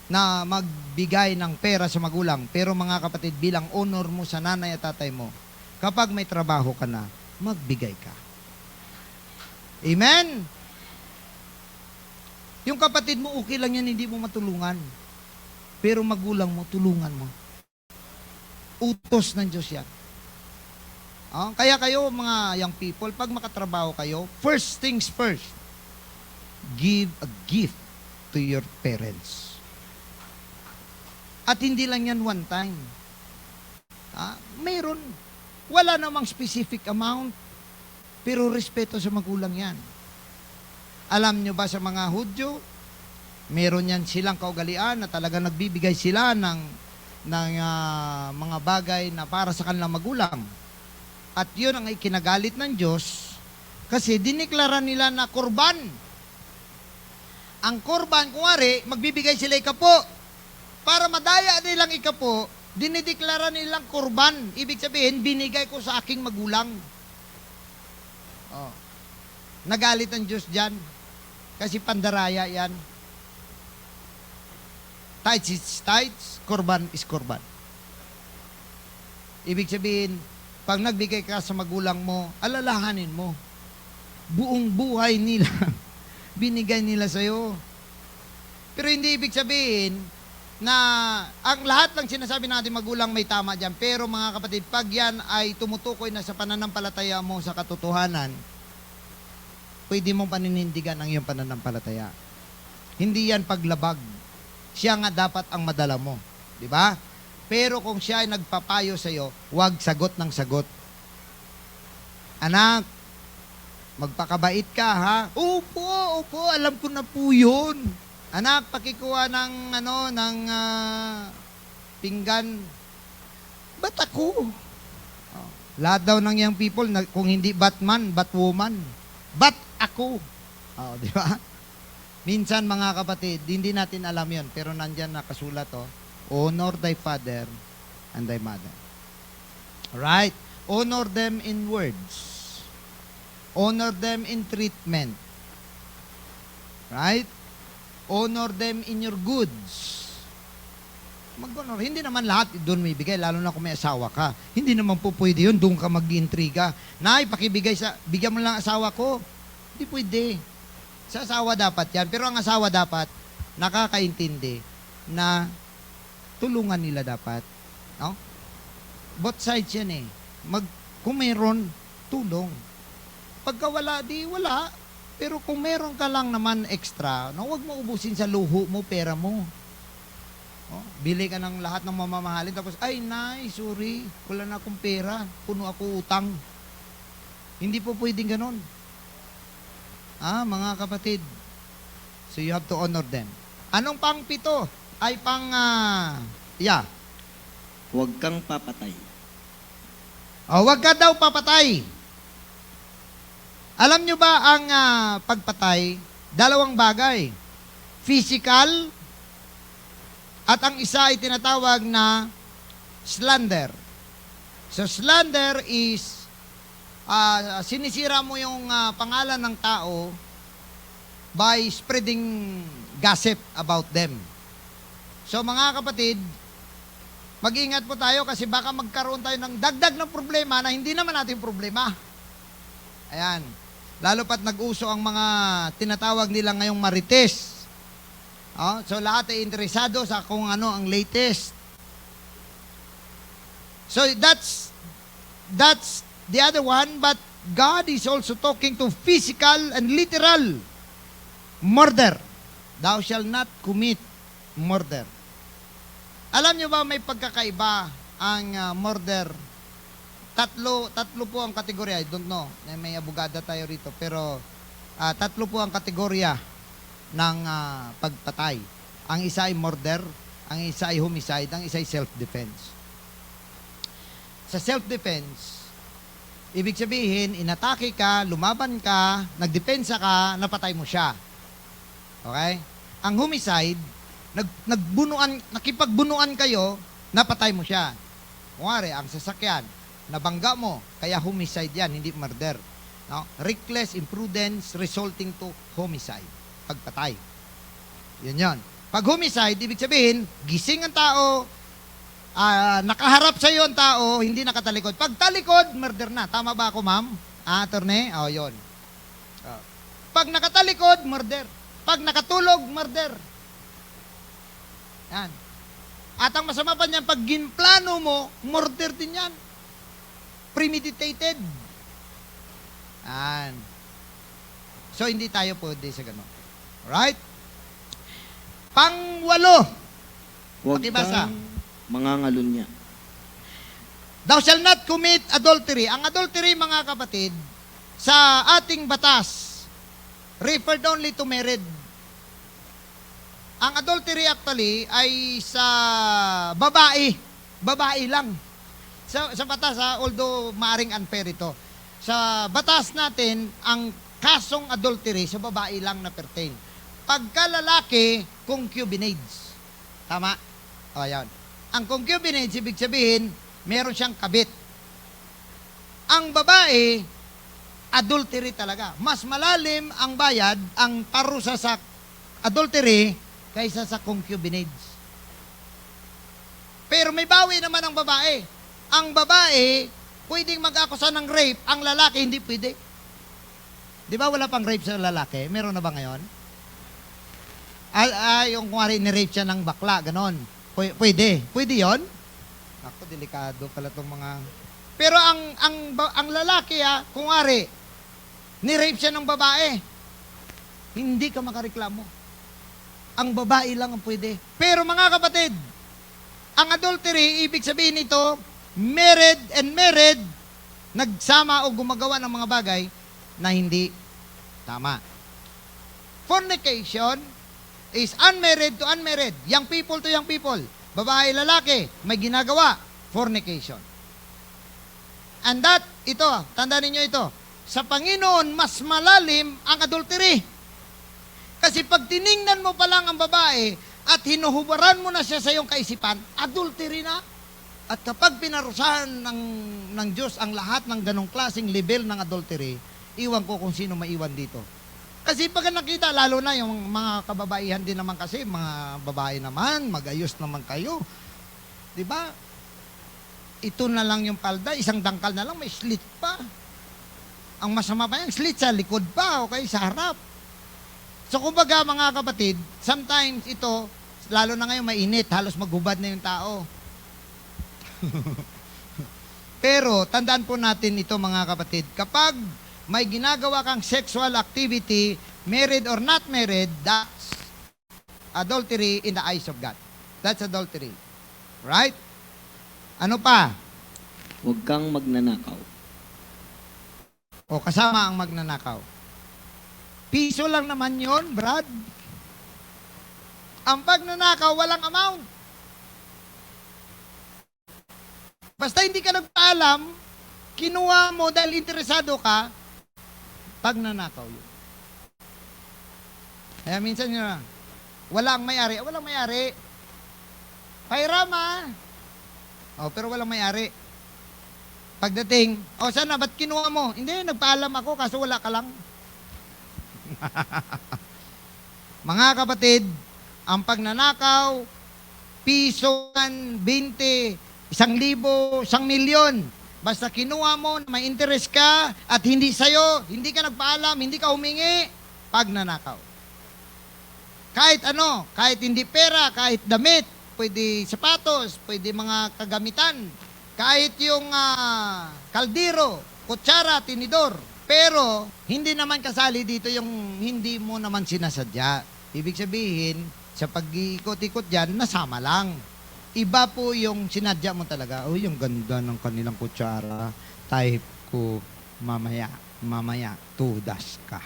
na magbigay ng pera sa magulang. Pero mga kapatid, bilang honor mo sa nanay at tatay mo, kapag may trabaho ka na, magbigay ka. Amen? Yung kapatid mo, okay lang yan, hindi mo matulungan. Pero magulang mo, tulungan mo. Utos ng Diyos yan. Kaya kayo, mga young people, pag makatrabaho kayo, first things first, give a gift to your parents. At hindi lang yan one time. Mayroon. Wala namang specific amount, pero respeto sa magulang yan. Alam nyo ba sa mga Hudyo, meron yan silang kaugalian na talaga nagbibigay sila ng mga bagay na para sa kanilang magulang. At yun ang ikinagalit ng Diyos kasi diniklara nila na kurban. Ang kurban, kuwari, magbibigay sila ikapo. Para madaya nilang ikapo, dinideklara nilang kurban. Ibig sabihin, binigay ko sa aking magulang. Nagalit ang Diyos dyan. Kasi pandaraya yan. Tithes is tithes, kurban is kurban. Ibig sabihin, pag nagbigay ka sa magulang mo, alalahanin mo. Buong buhay nila, binigay nila sa'yo. Pero hindi ibig sabihin na ang lahat ng sinasabi natin magulang may tama dyan. Pero mga kapatid, pag yan ay tumutukoy na sa pananampalataya mo sa katotohanan, pwede mong paninindigan ang iyong pananampalataya. Hindi yan paglabag. Siya nga dapat ang madala mo. Di ba? Pero kung siya ay nagpapayo sa iyo, huwag sagot ng sagot. Anak, magpakabait ka, ha? Opo, alam ko na po yun. Anak, pakikuha ng, pinggan. Ba't ako? Lahat daw ng young people, kung hindi Batman, Batwoman. Ba't ako? Di ba? Minsan mga kapatid, hindi natin alam yon, pero nandyan nakasulat honor thy father and thy mother. Right? Honor them in words. Honor them in treatment. Right? Honor them in your goods. Mag-honor. Hindi naman lahat doon may bigay, lalo na kung may asawa ka. Hindi naman po pwede yun, doon ka mag-intriga. Nay, bigyan mo lang asawa ko. Hindi pwede. Sa asawa dapat yan. Pero ang asawa dapat, nakakaintindi na tulungan nila dapat. No? Both sides yan eh. Kung meron, tulong. Pagka wala, di wala. Pero kung meron ka lang naman extra, huwag mo ubusin sa luho mo, pera mo. Bili ka ng lahat ng mamamahalin, tapos, ay, nay, sorry, wala na akong pera, puno ako utang. Hindi po pwedeng ganon. Mga kapatid, so you have to honor them. Anong pang-pito? Ay Huwag kang papatay. Huwag ka daw papatay. Alam nyo ba ang pagpatay? Dalawang bagay. Physical, at ang isa ay tinatawag na slander. So slander is sinisira mo yung pangalan ng tao by spreading gossip about them. So mga kapatid, mag-ingat po tayo kasi baka magkaroon tayo ng dagdag ng problema na hindi naman natin problema. Ayan. Lalo pat nag-uso ang mga tinatawag nila ngayong marites. Oh, so lahat ay interesado sa kung ano ang latest. So that's the other one, but God is also talking to physical and literal murder. Thou shalt not commit murder. Alam nyo ba may pagkakaiba ang murder? Tatlo po ang kategorya. I don't know. May abogada tayo rito. Pero tatlo po ang kategorya ng pagpatay. Ang isa ay murder, ang isa ay homicide, ang isa ay self-defense. Sa self-defense, ibig sabihin, inatake ka, lumaban ka, nagdepensa ka, napatay mo siya. Okay? Ang homicide, nakipagbunuan kayo, napatay mo siya. Kunwari, ang sasakyan, nabangga mo, kaya homicide yan, hindi murder. No? Reckless imprudence resulting to homicide. Pagpatay. Yun. Pag homicide, ibig sabihin, gising ang tao, nakaharap sa iyo ang tao, hindi nakatalikod. Pag talikod, murder na. Tama ba ako, ma'am? Attorney? Yun. Pag nakatalikod, murder. Pag nakatulog, murder. Yan. At ang masama pa niyan, pag ginplano mo, murder din yan. Premeditated. Yan. So, hindi tayo pwede sa ganun. Alright? Pang-walo. Huwag Pakibasa. kang mangangalunya. Thou shalt not commit adultery. Ang adultery, mga kapatid, sa ating batas, referred only to married. Ang adultery actually ay sa babae. Babae lang. Sa batas, although maaring unfair ito. Sa batas natin, ang kasong adultery sa babae lang na pertain. Pagka lalaki, concubinage. Tama? Yan. Ang concubinage, ibig sabihin, meron siyang kabit. Ang babae, adultery talaga. Mas malalim ang bayad, ang parusa sa adultery, kaysa sa concubinage. Pero may bawi naman ang babae. Ang babae, pwedeng mag-akusa ng rape, ang lalaki hindi pwede. Di ba wala pang rape sa lalaki? Meron na ba ngayon? Yung kumari ni-rape siya ng bakla, ganon. Pwede. Pwede yon? Ako, delikado pala itong mga... Pero ang lalaki, kumari, ni-rape siya ng babae, hindi ka makareklamo. Ang babae lang ang pwede. Pero mga kapatid, ang adultery, ibig sabihin nito, married and married, nagsama o gumagawa ng mga bagay na hindi tama. Fornication is unmarried to unmarried. Young people to young people. Babae, lalaki, may ginagawa. Fornication. And that, ito, tandaan ninyo ito, sa Panginoon, mas malalim ang adultery. Kasi pag tiningnan mo pa lang ang babae at hinuhubaran mo na siya sa iyong kaisipan, adultery na. At kapag pinarusahan ng Diyos ang lahat ng ganong klaseng level ng adultery, iwan ko kung sino maiwan dito. Kasi pag nakita, lalo na yung mga kababaihan din naman kasi, mga babae naman, mag-ayos naman kayo. Diba? Ito na lang yung palda, isang dangkal na lang, may slit pa. Ang masama pa yan, slit sa likod pa, okay, sa harap. So kumbaga mga kapatid, sometimes ito, lalo na ngayon mainit, halos maghubad na yung tao. Pero tandaan po natin ito mga kapatid, kapag may ginagawa kang sexual activity, married or not married, that's adultery in the eyes of God. That's adultery. Right? Ano pa? Huwag kang magnanakaw. O kasama ang magnanakaw. Piso lang naman yon, Brad. Ang pagnanakaw, walang amount. Basta hindi ka nagpaalam, kinuha mo dahil interesado ka, pagnanakaw yun. Kaya minsan yun, walang may-ari. Walang may-ari. Pairama. Pero walang may-ari. Pagdating, sana, ba't kinuha mo? Hindi, nagpaalam ako, kaso wala ka lang. Mga kapatid, ang pagnanakaw, piso, 20, 1,000, 1,000,000. Basta kinuha mo, may interest ka, at hindi sa'yo, hindi ka nagpaalam, hindi ka humingi, pagnanakaw. Kahit ano, kahit hindi pera, kahit damit, pwede sapatos, pwede mga kagamitan, kahit yung kaldero, kutsara, tinidor. Pero, hindi naman kasali dito yung hindi mo naman sinasadya. Ibig sabihin, sa pag-iikot-ikot dyan, nasama lang. Iba po yung sinadya mo talaga. Oh, yung ganda ng kanilang kutsara. Type ko, mamaya, tudas ka.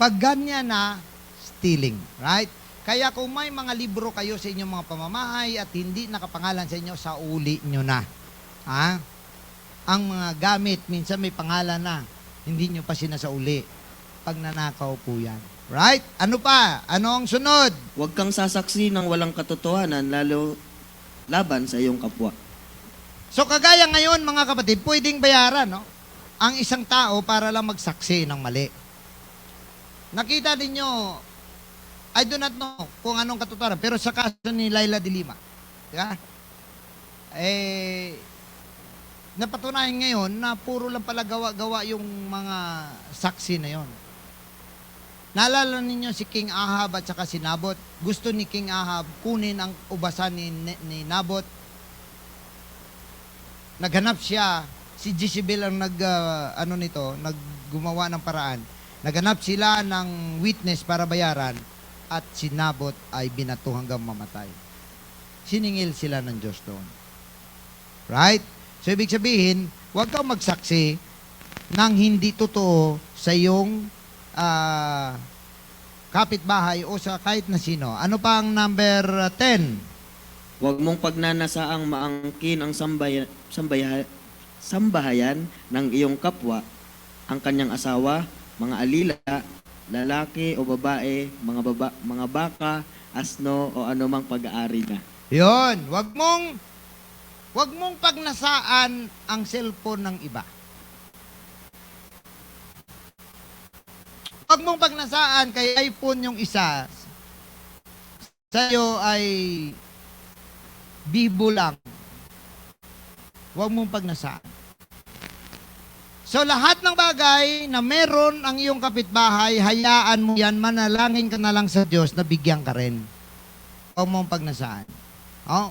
Pag ganyan na, stealing. Right? Kaya kung may mga libro kayo sa inyong mga pamamahay at hindi nakapangalan sa inyo, sa uli nyo na. Ang mga gamit, minsan may pangalan na, hindi nyo pa sinasauli. Pag nanakaw po yan. Right? Ano pa? Ano ang sunod? Huwag kang sasaksi ng walang katotohanan, lalo laban sa iyong kapwa. So kagaya ngayon mga kapatid, pwedeng bayaran no? Ang isang tao para lang magsaksi ng mali. Nakita ninyo, I do not know kung anong katotohanan, pero sa kaso ni Laila de Lima, diba? Napatunayan ngayon na puro lang pala gawa-gawa yung mga saksi na yon. Naalala ninyo si King Ahab at saka si Nabot. Gusto ni King Ahab kunin ang ubasan ni Nabot. Naghanap siya, si Jezebel ang naggumawa ng paraan. Naghanap sila ng witness para bayaran at si Nabot ay binato hanggang mamatay. Siningil sila ng Diyos doon. Right? So ibig sabihin, huwag kang magsaksi ng hindi totoo sa iyong kapitbahay o sa kahit na sino. Ano pa ang number 10? Huwag mong pagnanasaang maangkin ang sambahayan ng iyong kapwa, ang kanyang asawa, mga alila, lalaki o babae, mga baka, asno o anumang pag-aari na. Yun, wag mong pagnasaan ang cellphone ng iba. Wag mong pagnasaan kay iPhone yung isa. Sa'yo ay Bibo lang. Wag mong pagnasaan. So lahat ng bagay na meron ang iyong kapitbahay, hayaan mo yan, manalangin ka na lang sa Diyos na bigyan ka rin. Wag mong pagnasaan.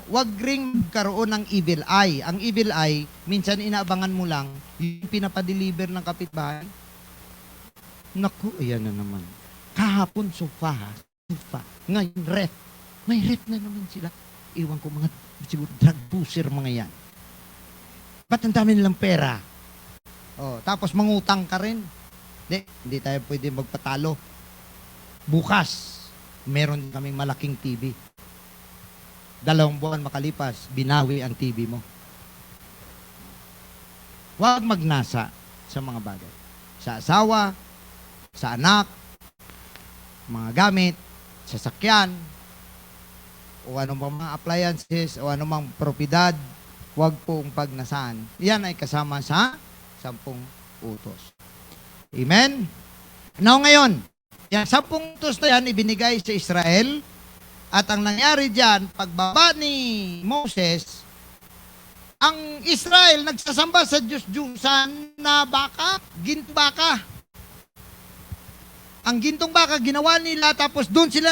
Wag ring karoon ng evil eye. Ang evil eye, minsan inaabangan mo lang yung pinapadeliver ng kapitbahay. Naku, ayan na naman. Kahapon sofa. Ngayon ref. May ref na naman sila. Iwan ko mga siguro drug pusher mga yan. Ba't ang dami nilang pera? Tapos mangutang ka rin. Hindi tayo pwede magpatalo. Bukas, meron kaming malaking TV. 2 buwan makalipas, binawi ang TV mo. Huwag magnasa sa mga bagay. Sa asawa, sa anak, mga gamit, sasakyan, o anumang mga appliances, o anumang propiedad, huwag pong pagnasaan. Yan ay kasama sa 10 utos. Amen? Now ngayon, yan 10 utos na yan ibinigay sa Israel, at ang nangyari dyan, pagbaba ni Moses, ang Israel nagsasamba sa Diyos-Diyusan na baka, gintong baka. Ang gintong baka ginawa nila, tapos doon sila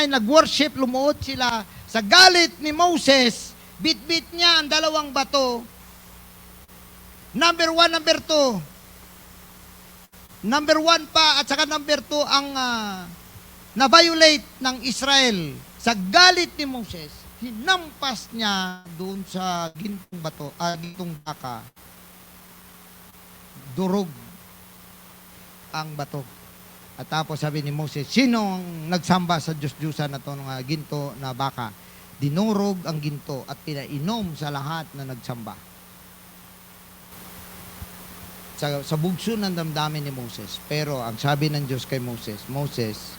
nag-worship, lumuot sila. Sa galit ni Moses, bit-bit niya ang 2 bato. Number 1, number 2. Number 1 pa at saka number 2 ang na-violate ng Israel. Sa galit ni Moses, hinampas niya doon sa gintong bato, gintong baka. Durog ang bato. At tapos sabi ni Moses, sino ang nagsamba sa Diyos-Diyusan na ito ng ginto na baka? Dinurog ang ginto at pinainom sa lahat na nagsamba. Sa bugso ng damdamin ni Moses. Pero ang sabi ng Diyos kay Moses, Moses,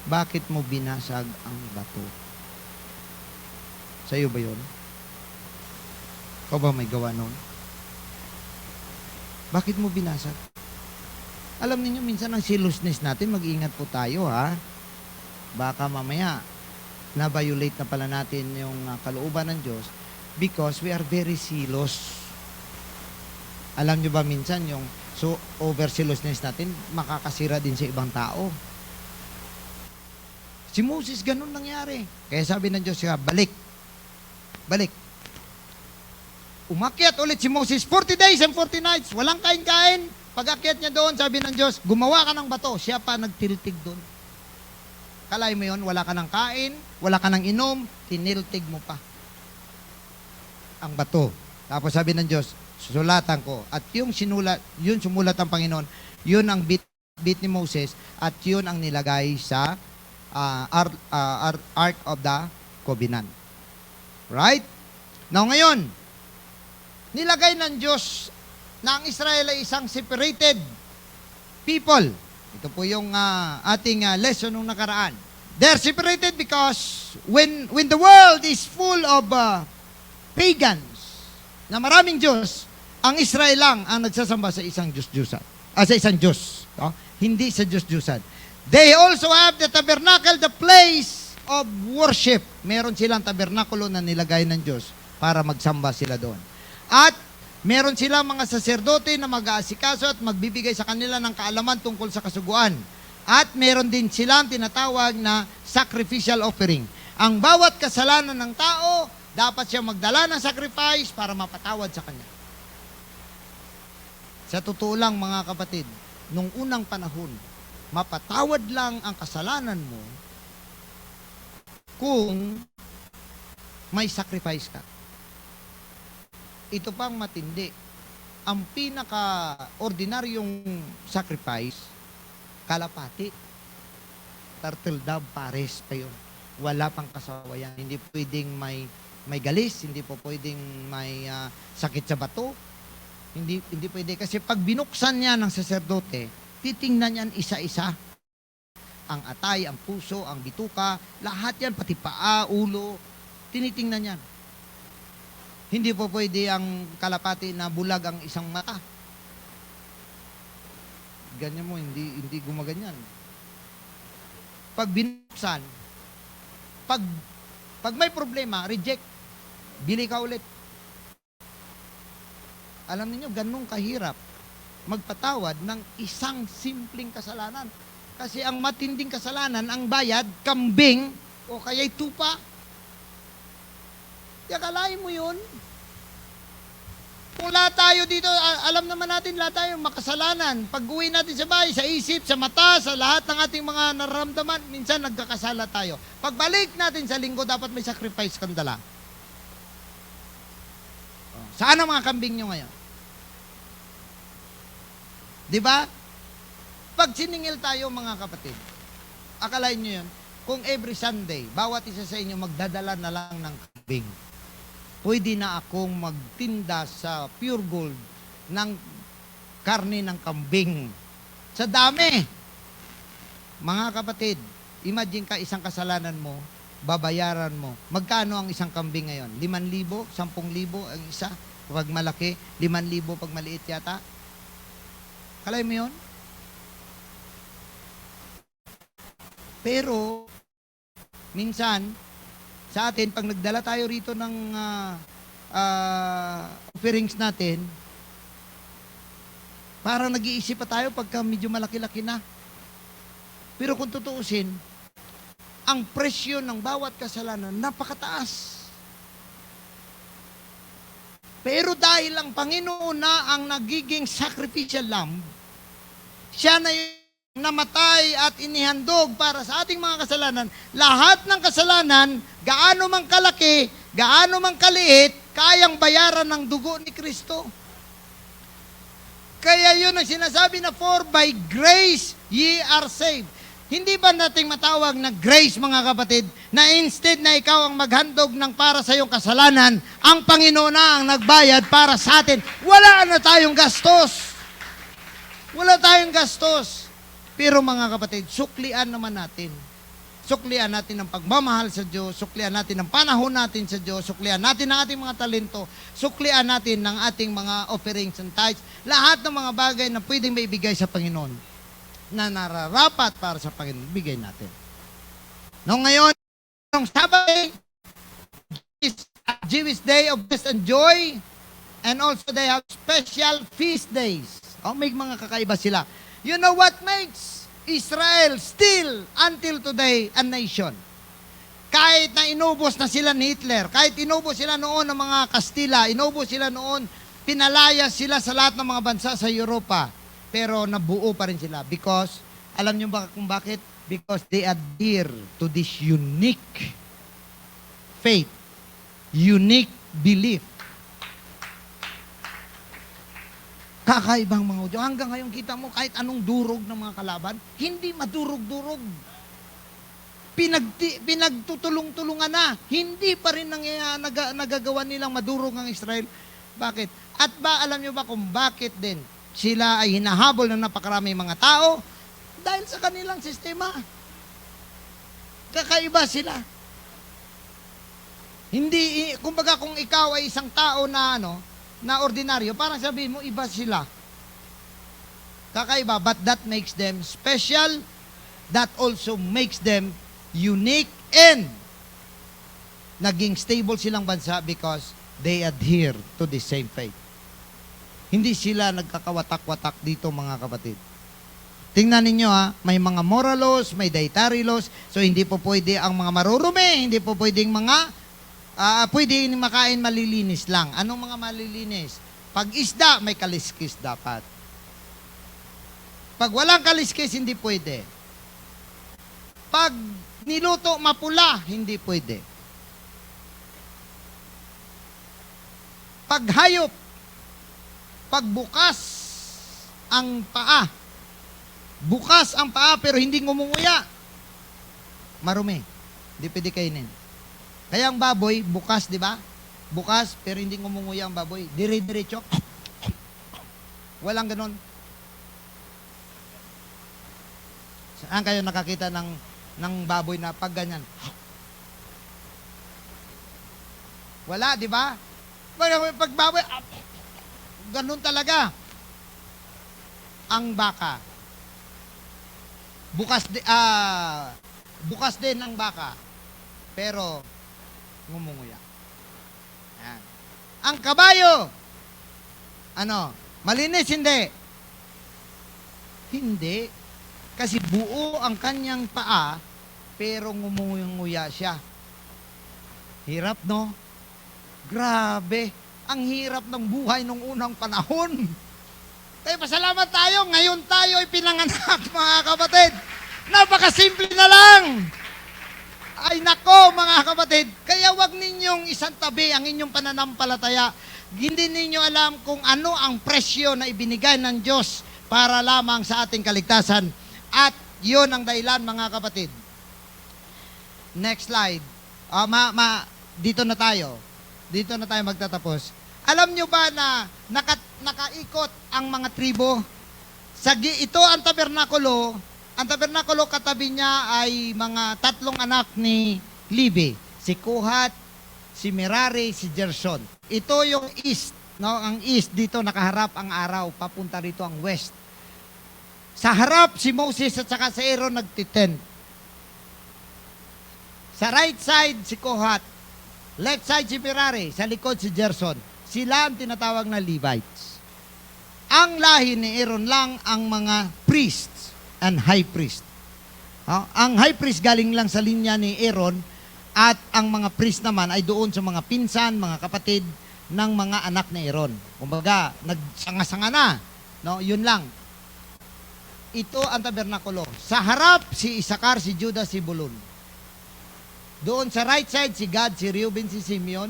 bakit mo binasag ang bato? Sa'yo ba yun? Ikaw ba may gawa nun? Bakit mo binasag? Alam niyo minsan ang selfishness natin, mag-ingat po tayo ha. Baka mamaya, na-violate na pala natin yung kalooban ng Diyos because we are very zealous. Alam niyo ba minsan yung over-zealousness natin, makakasira din sa ibang tao. Si Moses, ganun nangyari. Kaya sabi ng Diyos, balik. Balik. Umakyat ulit si Moses, 40 days and 40 nights, walang kain-kain. Pag-akyat niya doon, sabi ng Diyos, gumawa ka ng bato. Siya pa nagtiltig doon. Kalay mo yun, wala ka ng kain, wala ka ng inom, tiniltig mo pa ang bato. Tapos sabi ng Diyos, susulatan ko. At yung sumulat ang Panginoon, yun ang bit ni Moses, at yun ang nilagay sa Ark of the Covenant. Right? Now ngayon, nilagay ng Diyos na ang Israel ay isang separated people. Ito po yung ating lesson nung nakaraan. They're separated because when the world is full of pagans, na maraming Diyos, ang Israel lang ang nagsasamba sa isang Diyos-Diyusan. Sa isang Diyos. No? Hindi sa Diyos-Diyusan. They also have the tabernacle, the place of worship. Meron silang tabernakulo na nilagay ng Diyos para magsamba sila doon. At meron silang mga saserdote na mag-aasikaso at magbibigay sa kanila ng kaalaman tungkol sa kasuguan. At meron din silang tinatawag na sacrificial offering. Ang bawat kasalanan ng tao, dapat siya magdala ng sacrifice para mapatawad sa kanya. Sa totoo lang mga kapatid, nung unang panahon, mapatawad lang ang kasalanan mo kung may sacrifice ka. Ito pang matindi. Ang pinaka-ordinaryong sacrifice, kalapati. Turtle dove pares pa yun. Wala pang kasawayan. Hindi pwedeng may galis, hindi po pwedeng may sakit sa bato. Hindi pwede. Kasi pag binuksan niya ng saserdote, titingnan niyan isa-isa. Ang atay, ang puso, ang bituka, lahat yan, pati paa, ulo, tinitingnan yan. Hindi po pwede ang kalapati na bulag ang isang mata. Ganyan mo, hindi gumaganyan. Pag binuksan, pag may problema, reject. Bili ka ulit. Alam niyo ganun kahirap magpatawad ng isang simpleng kasalanan. Kasi ang matinding kasalanan, ang bayad, kambing, o kaya'y tupa. Yakalain mo yun. Kung lahat tayo dito, alam naman natin lahat tayo makasalanan. Pag uwi natin sa bahay, sa isip, sa mata, sa lahat ng ating mga nararamdaman, minsan nagkakasala tayo. Pagbalik natin sa linggo, dapat may sacrifice kang dala. Saan ang mga kambing nyo ngayon? Di ba? Pag siningil tayo mga kapatid, akalain nyo yun, kung every Sunday, bawat isa sa inyo magdadala na lang ng kambing, pwede na akong magtinda sa Pure Gold ng karne ng kambing. Sa dami. Mga kapatid, imagine ka isang kasalanan mo, babayaran mo. Magkano ang isang kambing ngayon? 5,000? 10,000 ang isa? Pag malaki, 5,000 pag maliit yata? Kalay mo yun? Pero, minsan, sa atin, pag nagdala tayo rito ng offerings natin, parang nag-iisip pa tayo pagka medyo malaki-laki na. Pero kung tutuusin, ang presyo ng bawat kasalanan, napakataas. Pero dahil ang Panginoon na ang nagiging sacrificial lamb, siya na yung namatay at inihandog para sa ating mga kasalanan, lahat ng kasalanan, gaano mang kalaki, gaano mang kaliit, kayang bayaran ng dugo ni Kristo. Kaya yun ang sinasabi na, for by grace ye are saved. Hindi ba nating matawag na grace, mga kapatid, na instead na ikaw ang maghandog ng para sa iyong kasalanan, ang Panginoon na ang nagbayad para sa atin. Wala na tayong gastos. Wala tayong gastos. Pero mga kapatid, suklian naman natin. Suklian natin ang pagmamahal sa Diyos, suklian natin ang panahon natin sa Diyos, suklian natin ang ating mga talento, suklian natin ang ating mga offerings and tithes, lahat ng mga bagay na pwedeng maibigay sa Panginoon na nararapat para sa Panginoon, bigay natin. No, ngayon, ang Sabbath is a Jewish day of rest and joy, and also they have special feast days. May mga kakaiba sila. You know what makes Israel still until today a nation? Kahit na inubos na sila ni Hitler, kahit inubos sila noon ng mga Kastila, inubos sila noon, pinalaya sila sa lahat ng mga bansa sa Europa, pero nabuo pa rin sila because, alam niyo ba kung bakit? Because they adhere to this unique faith, unique belief. Kakaibang mga Diyos. Hanggang ngayon kita mo, kahit anong durog ng mga kalaban, hindi madurog-durog. Pinagtutulong-tulungan na. Hindi pa rin nagagawa nilang madurog ang Israel. Bakit? At alam nyo ba kung bakit din sila ay hinahabol ng napakarami mga tao? Dahil sa kanilang sistema. Kakaiba sila. Hindi, kumbaga kung ikaw ay isang tao na na ordinaryo, parang sabihin mo, iba sila. Kakaiba, but that makes them special, that also makes them unique, and naging stable silang bansa because they adhere to the same faith. Hindi sila nagkakawatak-watak dito, mga kapatid. Tingnan ninyo may mga moral laws, may dietary laws, so hindi po pwede ang mga marurumi, hindi po pwedeng mga pwede makain malilinis lang. Anong mga malilinis? Pag isda, may kaliskis dapat. Pag walang kaliskis, hindi pwede. Pag niluto mapula, hindi pwede. Pag hayop, pag bukas ang paa pero hindi ngumunguya, marumi. Hindi pwede kainin. Kaya ang baboy, bukas, di ba? Bukas, pero hindi ngumunguya ang baboy. Dire-diretso. Walang ganon. Saan kayo nakakita ng baboy na pag ganyan? Wala, di ba? Pag baboy, ganon talaga. Ang baka. Bukas din ang baka. Pero, ngumunguya. Yan. Ang kabayo, malinis hindi? Hindi. Kasi buo ang kanyang paa, pero ngumunguya siya. Hirap, no? Grabe. Ang hirap ng buhay nung unang panahon. Kaya pasalamat tayo, ngayon tayo ay pinanganak, mga kapatid. Napakasimple na lang. Ay nako, mga kapatid, kaya wag ninyong isang tabi ang inyong pananampalataya. Hindi ninyo alam kung ano ang presyo na ibinigay ng Diyos para lamang sa ating kaligtasan. At yun ang dahilan, mga kapatid. Next slide. Dito na tayo. Dito na tayo magtatapos. Alam nyo ba na nakaikot ang mga tribo? Ito ang tabernakulo. Ang tabernakulo katabi niya ay mga 3 anak ni Levi. Si Kohat, si Merari, si Gershon. Ito yung east. Ang east dito nakaharap ang araw. Papunta rito ang west. Sa harap si Moses at saka si Aaron nagtitent. Sa right side si Kohat. Left side si Merari. Sa likod si Gershon. Sila ang tinatawag na Levites. Ang lahi ni Aaron lang ang mga priests and high priest. Ang high priest galing lang sa linya ni Aaron at ang mga priest naman ay doon sa mga pinsan, mga kapatid ng mga anak ni Aaron. Kumbaga, nagsanga-sanga na. Yun lang. Ito ang tabernakulo. Sa harap, si Isakar, si Judah, si Bulun. Doon sa right side, si Gad, si Reuben, si Simeon.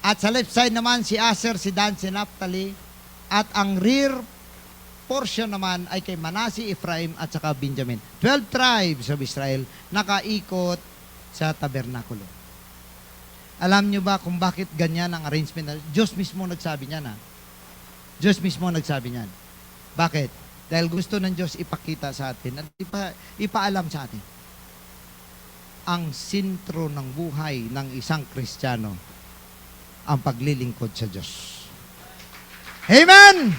At sa left side naman, si Aser, si Dan, si Naphtali. At ang rear portion naman ay kay Manase, Ephraim at saka Benjamin. 12 tribes of Israel nakaikot sa tabernakulo. Alam nyo ba kung bakit ganyan ang arrangement? Diyos mismo nagsabi niyan. Diyos mismo nagsabi niyan. Bakit? Dahil gusto ng Diyos ipakita sa atin at ipaalam sa atin ang sentro ng buhay ng isang Kristiyano, ang paglilingkod sa Diyos. Amen!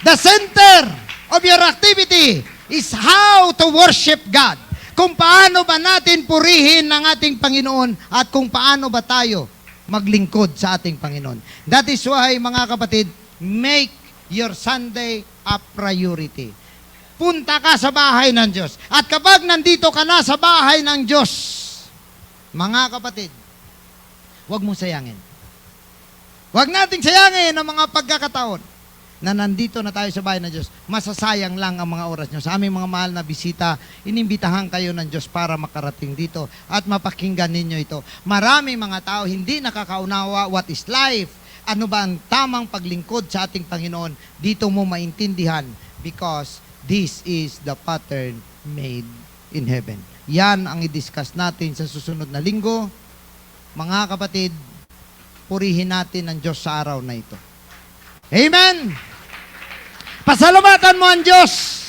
The center of your activity is how to worship God. Kung paano ba natin purihin ang ating Panginoon at kung paano ba tayo maglingkod sa ating Panginoon. That is why, mga kapatid, make your Sunday a priority. Punta ka sa bahay ng Diyos. At kapag nandito ka na sa bahay ng Diyos, mga kapatid, huwag mo sayangin. Huwag nating sayangin ang mga pagkakataon na nandito na tayo sa bahay ng Diyos. Masasayang lang ang mga oras nyo. Sa aming mga mahal na bisita, inimbitahan kayo ng Diyos para makarating dito at mapakinggan ninyo ito. Maraming mga tao hindi nakakaunawa what is life. Ano ba ang tamang paglingkod sa ating Panginoon? Dito mo maintindihan because this is the pattern made in heaven. Yan ang i-discuss natin sa susunod na linggo. Mga kapatid, purihin natin ang Diyos sa araw na ito. Amen! Pasalamatan mo ang Diyos.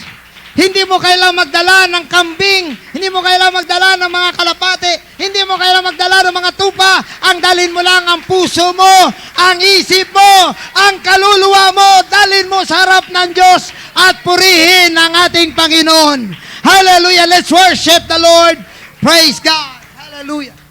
Hindi mo kailangang magdala ng kambing. Hindi mo kailangang magdala ng mga kalapate. Hindi mo kailangang magdala ng mga tupa. Ang dalin mo lang ang puso mo, ang isip mo, ang kaluluwa mo. Dalin mo sa harap ng Diyos at purihin ang ating Panginoon. Hallelujah! Let's worship the Lord. Praise God. Hallelujah.